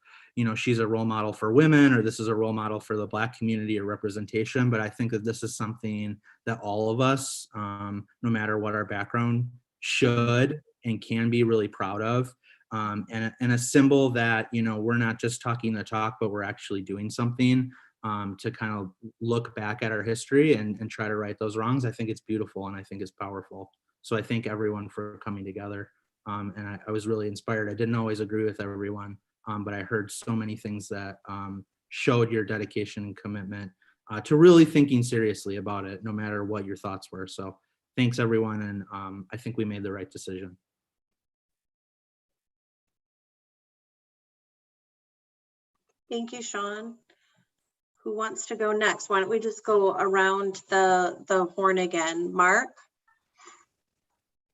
she's a role model for women, or this is a role model for the Black community or representation. But I think that this is something that all of us, no matter what our background, should and can be really proud of. And a symbol that, we're not just talking the talk, but we're actually doing something to kind of look back at our history and try to right those wrongs. I think it's beautiful and I think it's powerful. So I thank everyone for coming together. And I was really inspired. I didn't always agree with everyone, but I heard so many things that showed your dedication and commitment to really thinking seriously about it, no matter what your thoughts were. So thanks everyone. And I think we made the right decision. Thank you, Sean. Who wants to go next? Why don't we just go around the horn again? Mark?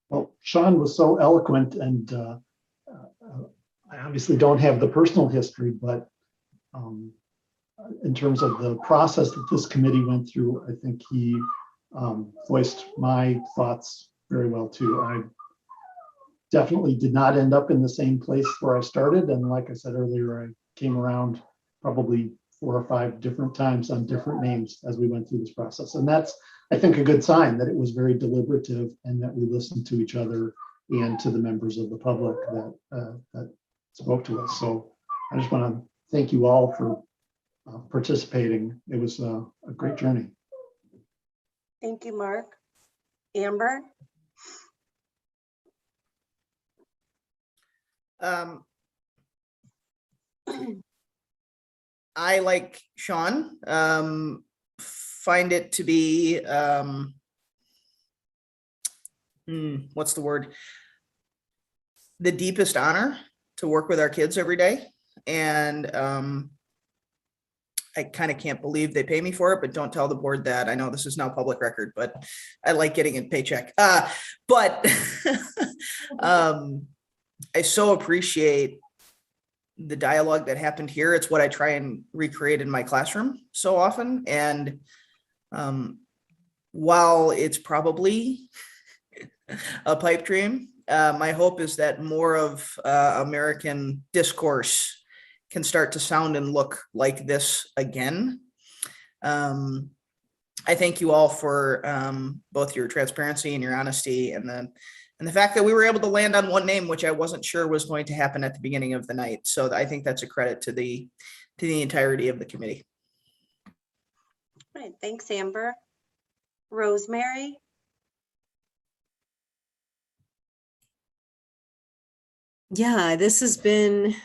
Well, Sean was so eloquent, and I obviously don't have the personal history, but in terms of the process that this committee went through, I think he voiced my thoughts very well too. I definitely did not end up in the same place where I started. And like I said earlier, I came around probably 4 or 5 different times on different names as we went through this process. And that's, I think, a good sign that it was very deliberative and that we listened to each other and to the members of the public that spoke to us. So I just want to thank you all for participating. It was a great journey. Thank you, Mark. Amber? I, like Sean, find it to be what's the word? The deepest honor to work with our kids every day. And I kind of can't believe they pay me for it, but don't tell the board that. I know this is now public record, but I like getting a paycheck. But I so appreciate the dialogue that happened here. It's what I try and recreate in my classroom so often. And while it's probably a pipe dream, my hope is that more of American discourse can start to sound and look like this again. I thank you all for both your transparency and your honesty, and the fact that we were able to land on one name, which I wasn't sure was going to happen at the beginning of the night. So I think that's a credit to the entirety of the committee. All right, thanks, Amber. Rosemary? Yeah, this has been,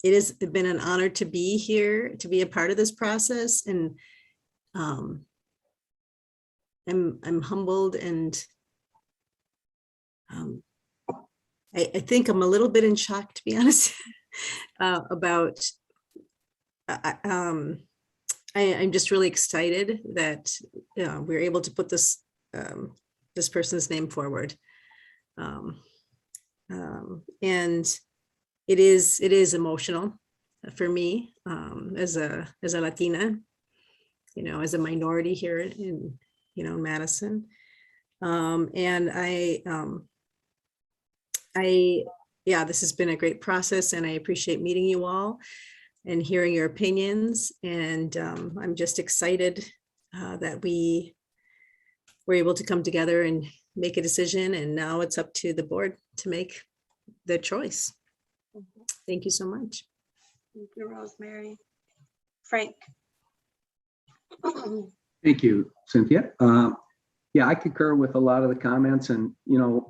it has been an honor to be here, to be a part of this process. And I'm humbled, and I think I'm a little bit in shock, to be honest, about, I'm just really excited that we're able to put this, this person's name forward. And it is emotional for me as a Latina, as a minority here in Madison. And yeah, this has been a great process, and I appreciate meeting you all and hearing your opinions. And I'm just excited that we were able to come together and make a decision. And now it's up to the board to make the choice. Thank you so much. Thank you, Rosemary. Frank? Thank you, Cynthia. Yeah, I concur with a lot of the comments, and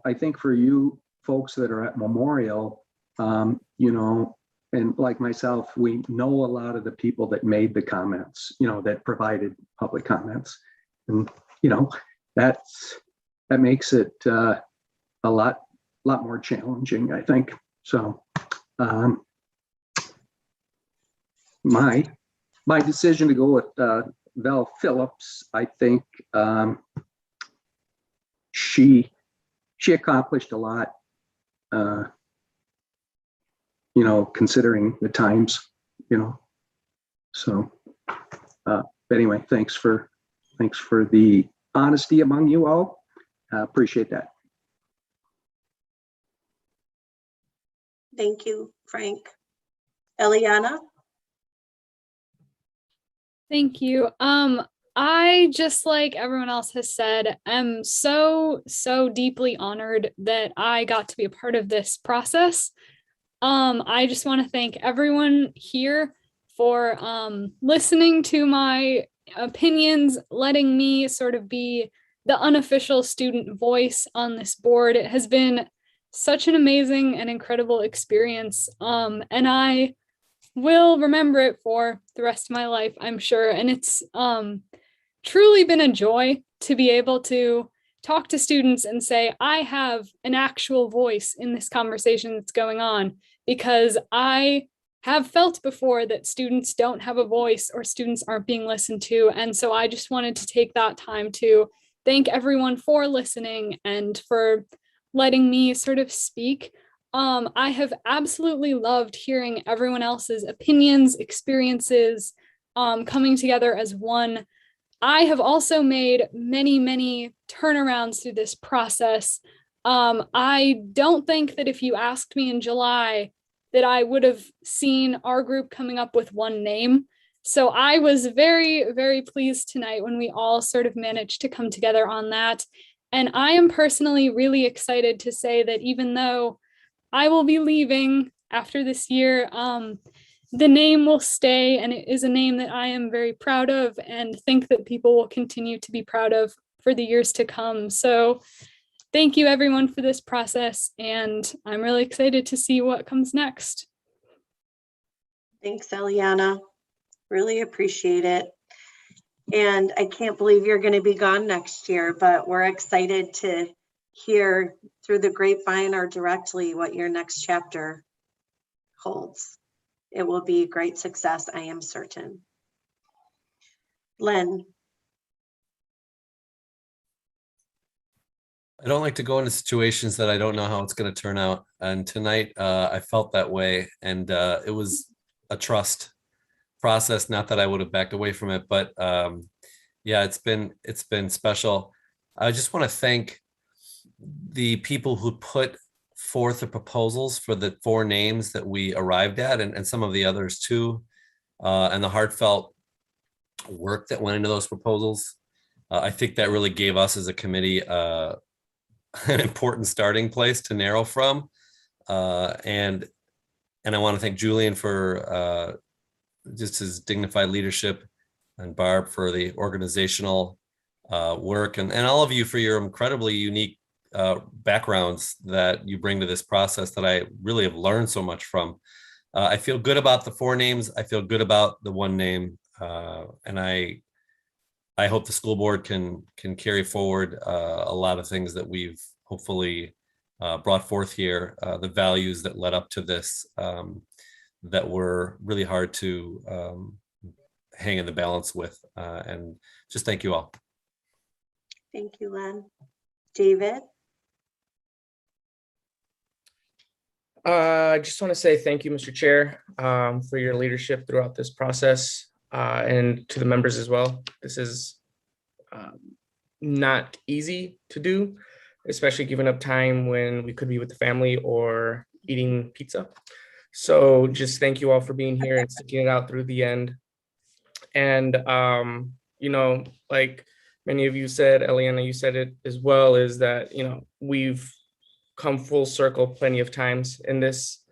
I think for you folks that are at Memorial, and like myself, we know a lot of the people that made the comments, that provided public comments, and that makes it a lot more challenging, I think. So my decision to go with Val Phillips, I think she accomplished a lot, considering the times, so anyway, thanks for the honesty among you all. Appreciate that. Thank you, Frank. Eliana? Thank you. I, just like everyone else has said, am so deeply honored that I got to be a part of this process. I just want to thank everyone here for listening to my opinions, letting me sort of be the unofficial student voice on this board. It has been such an amazing and incredible experience, and I will remember it for the rest of my life, I'm sure. And it's truly been a joy to be able to talk to students and say, I have an actual voice in this conversation that's going on, because I have felt before that students don't have a voice or students aren't being listened to. And so I just wanted to take that time to thank everyone for listening and for letting me sort of speak. I have absolutely loved hearing everyone else's opinions, experiences, coming together as one. I have also made many turnarounds through this process. I don't think that if you asked me in July that I would have seen our group coming up with one name. So I was very pleased tonight when we all sort of managed to come together on that. And I am personally really excited to say that even though I will be leaving after this year, the name will stay, and it is a name that I am very proud of and think that people will continue to be proud of for the years to come. So thank you everyone for this process, and I'm really excited to see what comes next. Thanks, Eliana. Really appreciate it. And I can't believe you're going to be gone next year, but we're excited to hear through the grapevine or directly what your next chapter holds. It will be a great success, I am certain. Len. I don't like to go into situations that I don't know how it's going to turn out. And tonight I felt that way. And it was a trust process. Not that I would have backed away from it, but yeah, it's been special. I just want to thank the people who put forth the proposals for the 4 names that we arrived at, and some of the others too, and the heartfelt work that went into those proposals. I think that really gave us as a committee an important starting place to narrow from. And I want to thank Julian for just his dignified leadership, and Barb for the organizational work, and all of you for your incredibly unique backgrounds that you bring to this process that I really have learned so much from. I feel good about the 4 names. I feel good about the 1 name. And I hope the school board can carry forward a lot of things that we've hopefully brought forth here, the values that led up to this, that were really hard to hang in the balance with. And just thank you all. Thank you, Len. David? I just want to say thank you, Mr. Chair, for your leadership throughout this process, and to the members as well. This is not easy to do, especially giving up time when we could be with the family or eating pizza. So just thank you all for being here and sticking it out through the end. And, you know, like many of you said, Eliana, you said it as well, is that, you know, we've come full circle plenty of times in this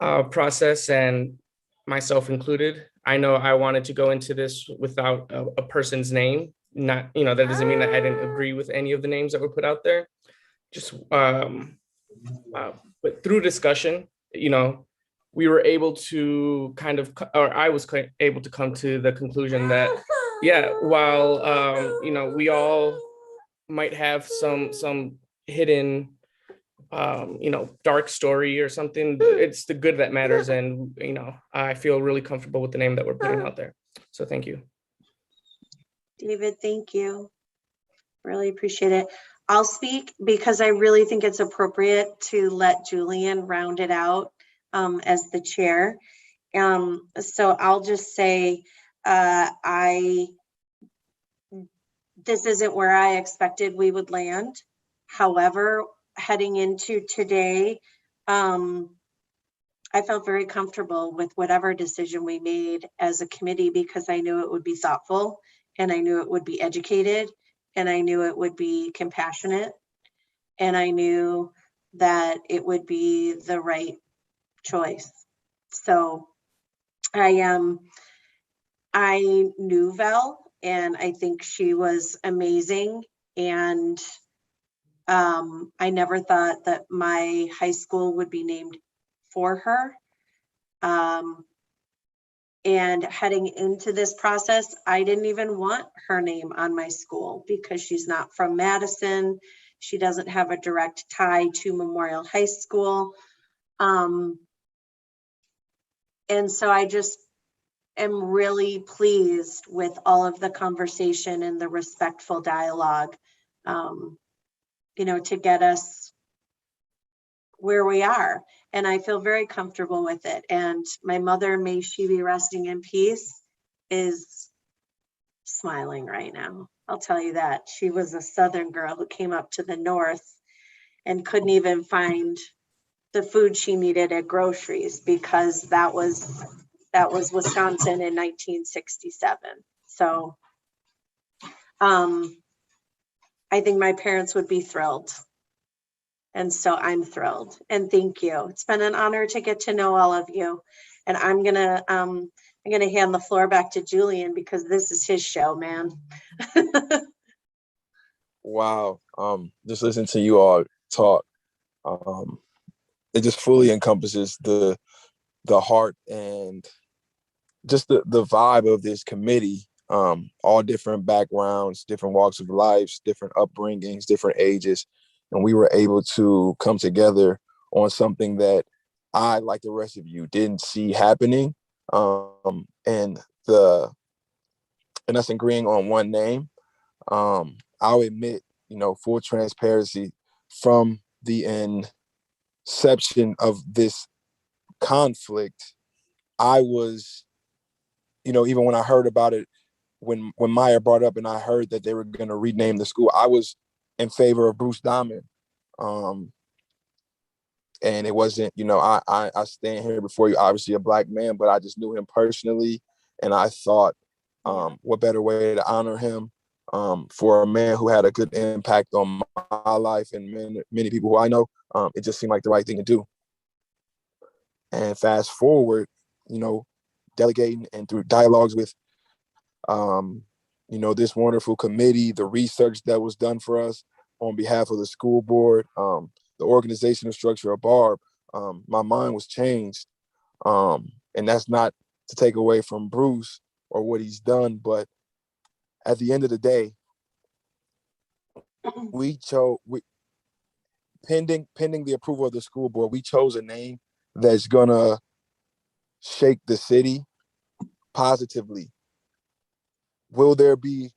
process, and myself included. I know I wanted to go into this without a person's name. Not, you know, that doesn't mean that I didn't agree with any of the names that were put out there. Just, but through discussion, you know, we were able to kind of, or I was able to come to the conclusion that, yeah, while, you know, we all might have some hidden, you know, dark story or something, it's the good that matters. And, you know, I feel really comfortable with the name that we're putting out there. So thank you. David, thank you. Really appreciate it. I'll speak because I really think it's appropriate to let Julian round it out as the chair. So I'll just say, this isn't where I expected we would land. However, heading into today, I felt very comfortable with whatever decision we made as a committee, because I knew it would be thoughtful, and I knew it would be educated, and I knew it would be compassionate, and I knew that it would be the right choice. So I knew Val, and I think she was amazing. And I never thought that my high school would be named for her. And heading into this process, I didn't even want her name on my school because she's not from Madison. She doesn't have a direct tie to Memorial High School. And so I just am really pleased with all of the conversation and the respectful dialogue, you know, to get us where we are. And I feel very comfortable with it. And my mother, may she be resting in peace, is smiling right now. I'll tell you that. She was a Southern girl who came up to the North and couldn't even find the food she needed at groceries, because that was Wisconsin in 1967. So I think my parents would be thrilled. And so I'm thrilled, and thank you. It's been an honor to get to know all of you. And I'm gonna hand the floor back to Julian, because this is his show, man. Wow. Just listen to you all talk. It just fully encompasses the heart and just the vibe of this committee. all different backgrounds, different walks of life, different upbringings, different ages. And we were able to come together on something that I, like the rest of you, didn't see happening. And us agreeing on one name. I'll admit, full transparency, from the inception of this conflict, I was, even when I heard about it, when Maya brought up and I heard that they were going to rename the school, I was in favor of Bruce Diamond. And it wasn't, I stand here before you, obviously a Black man, but I just knew him personally. And I thought, what better way to honor him for a man who had a good impact on my life and many people who I know. It just seemed like the right thing to do. And fast forward, delegating and through dialogues with, this wonderful committee, the research that was done for us on behalf of the school board, the organizational structure of Barb, my mind was changed. And that's not to take away from Bruce or what he's done, but at the end of the day, pending the approval of the school board, we chose a name that's gonna shake the city positively. Will there be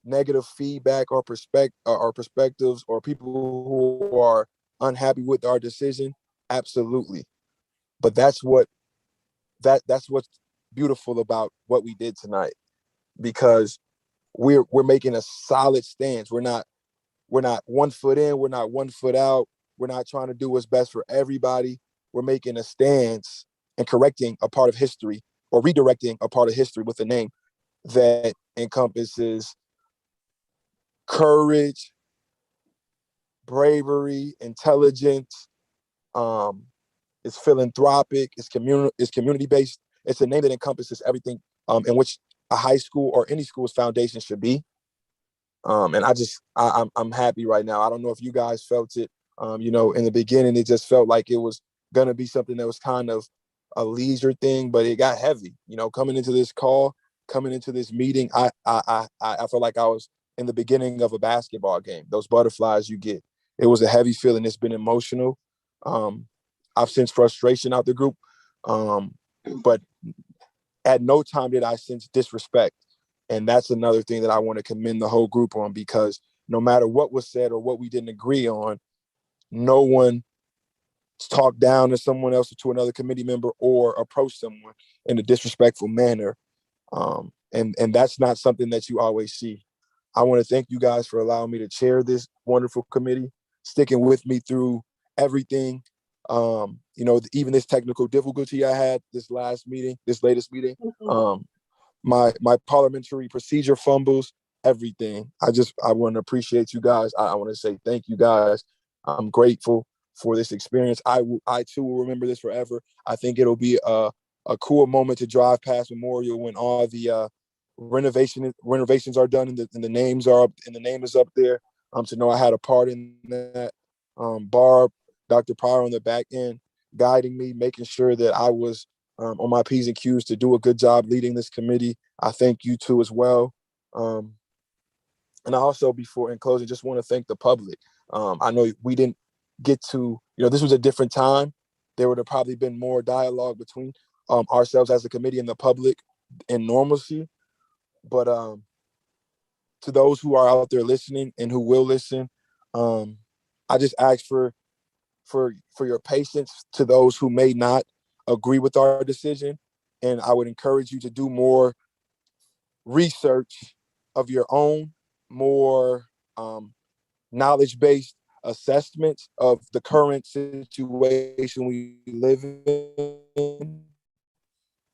negative feedback or perspectives or people who are unhappy with our decision? Absolutely. But that's what's beautiful about what we did tonight, because we're making a solid stance. We're not 1 foot in, we're not 1 foot out. We're not trying to do what's best for everybody. We're making a stance and correcting a part of history, or redirecting a part of history with a name that encompasses courage, bravery, intelligence. It's philanthropic. It's community based. It's a name that encompasses everything in which a high school or any school's foundation should be. And I'm happy right now. I don't know if you guys felt it. In the beginning, it just felt like it was gonna be something that was kind of a leisure thing, but it got heavy. Coming into this call, coming into this meeting, I felt like I was in the beginning of a basketball game. Those butterflies you get. It was a heavy feeling. It's been emotional. I've sensed frustration out the group, but at no time did I sense disrespect. And that's another thing that I want to commend the whole group on, because no matter what was said or what we didn't agree on, no one talked down to someone else or to another committee member or approached someone in a disrespectful manner. And that's not something that you always see. I want to thank you guys for allowing me to chair this wonderful committee, sticking with me through everything. Even this technical difficulty I had this latest meeting, my parliamentary procedure fumbles, everything. I want to appreciate you guys. I want to say thank you guys. I'm grateful for this experience. I too will remember this forever. I think it'll be a cool moment to drive past Memorial when all the renovations are done and the names are up and the name is up there. To know I had a part in that. Barb, Dr. Pryor on the back end, guiding me, making sure that I was on my P's and Q's to do a good job leading this committee. I thank you too as well. And I also, before in closing, just want to thank the public. I know we didn't get to, this was a different time. There would have probably been more dialogue between ourselves as a committee and the public in normalcy. But to those who are out there listening and who will listen, I just ask for your patience to those who may not agree with our decision. And I would encourage you to do more research of your own, more knowledge-based assessments of the current situation we live in,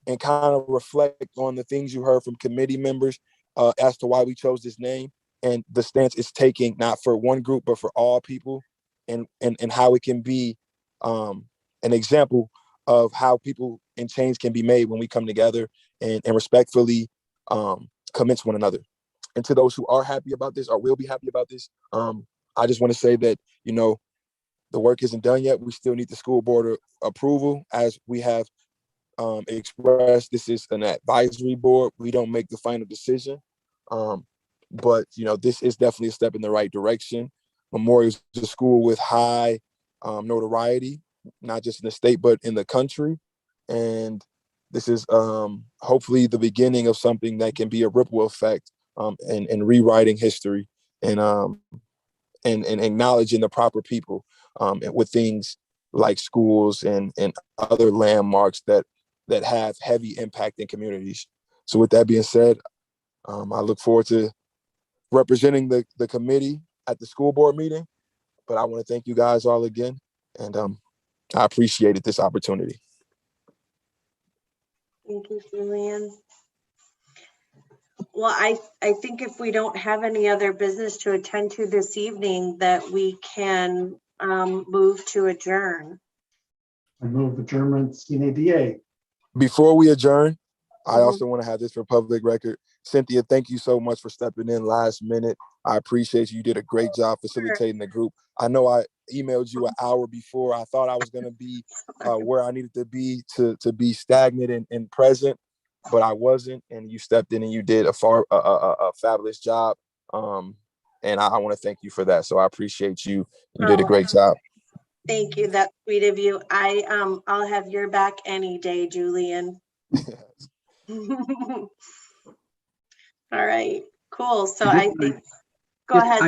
and kind of reflect on the things you heard from committee members as to why we chose this name and the stance it's taking, not for one group, but for all people, and how it can be an example of how people and change can be made when we come together and respectfully commence one another. And to those who are happy about this or will be happy about this, I just want to say that, the work isn't done yet. We still need the school board approval, as we have express this is an advisory board. We don't make the final decision. But this is definitely a step in the right direction. Memorial is a school with high notoriety, not just in the state, but in the country. And this is hopefully the beginning of something that can be a ripple effect in rewriting history and acknowledging the proper people with things like schools and other landmarks that have heavy impact in communities. So with that being said, I look forward to representing the committee at the school board meeting. But I want to thank you guys all again. And I appreciated this opportunity. Thank you, Julian. Well, I think if we don't have any other business to attend to this evening, that we can move to adjourn. I move adjournment sine die. Before we adjourn, I also want to have this for public record. Cynthia, thank you so much for stepping in last minute. I appreciate you. You did a great job facilitating the group. I know I emailed you an hour before. I thought I was going to be where I needed to be stagnant and present, but I wasn't. And you stepped in and you did a fabulous job. And I want to thank you for that. So I appreciate you. You did a great job. Thank you. That's sweet of you. I'll have your back any day, Julian. All right, cool. So I think, go ahead.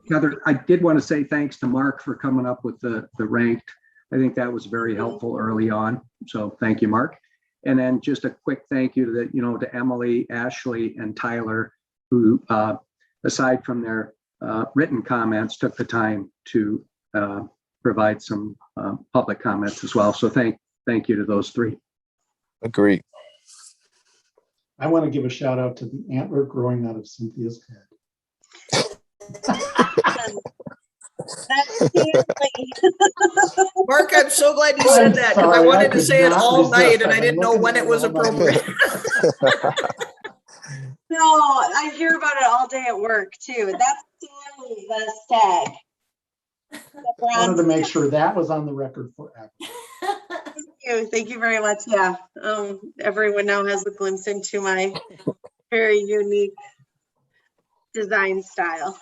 Heather, I did want to say thanks to Mark for coming up with the ranked. I think that was very helpful early on. So thank you, Mark. And then just a quick thank you to Emily, Ashley, and Tyler, who, aside from their written comments, took the time to provide some public comments as well. So thank you to those three. Agreed. I want to give a shout out to the antler growing out of Cynthia's head. Mark, I'm so glad you said that because I wanted to say it all night and I didn't know when it was appropriate. No, I hear about it all day at work too. That's Stanley, the stag. I wanted to make sure that was on the record forever. Thank you very much. Yeah, everyone now has a glimpse into my very unique design style.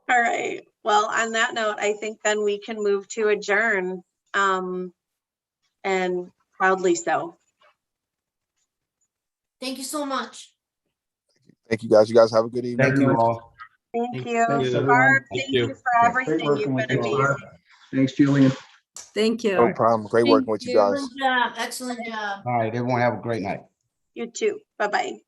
All right. Well, on that note, I think then we can move to adjourn, and proudly so. Thank you so much. Thank you, guys. You guys have a good evening. Thank you all. Thank you. Thanks, everyone. Barb, thank you for everything. working You've with been you all. amazing. Thanks, Julian. Thank you. No problem. Great working with you guys. Excellent job. Excellent job. All right, everyone have a great night. You too. Bye-bye.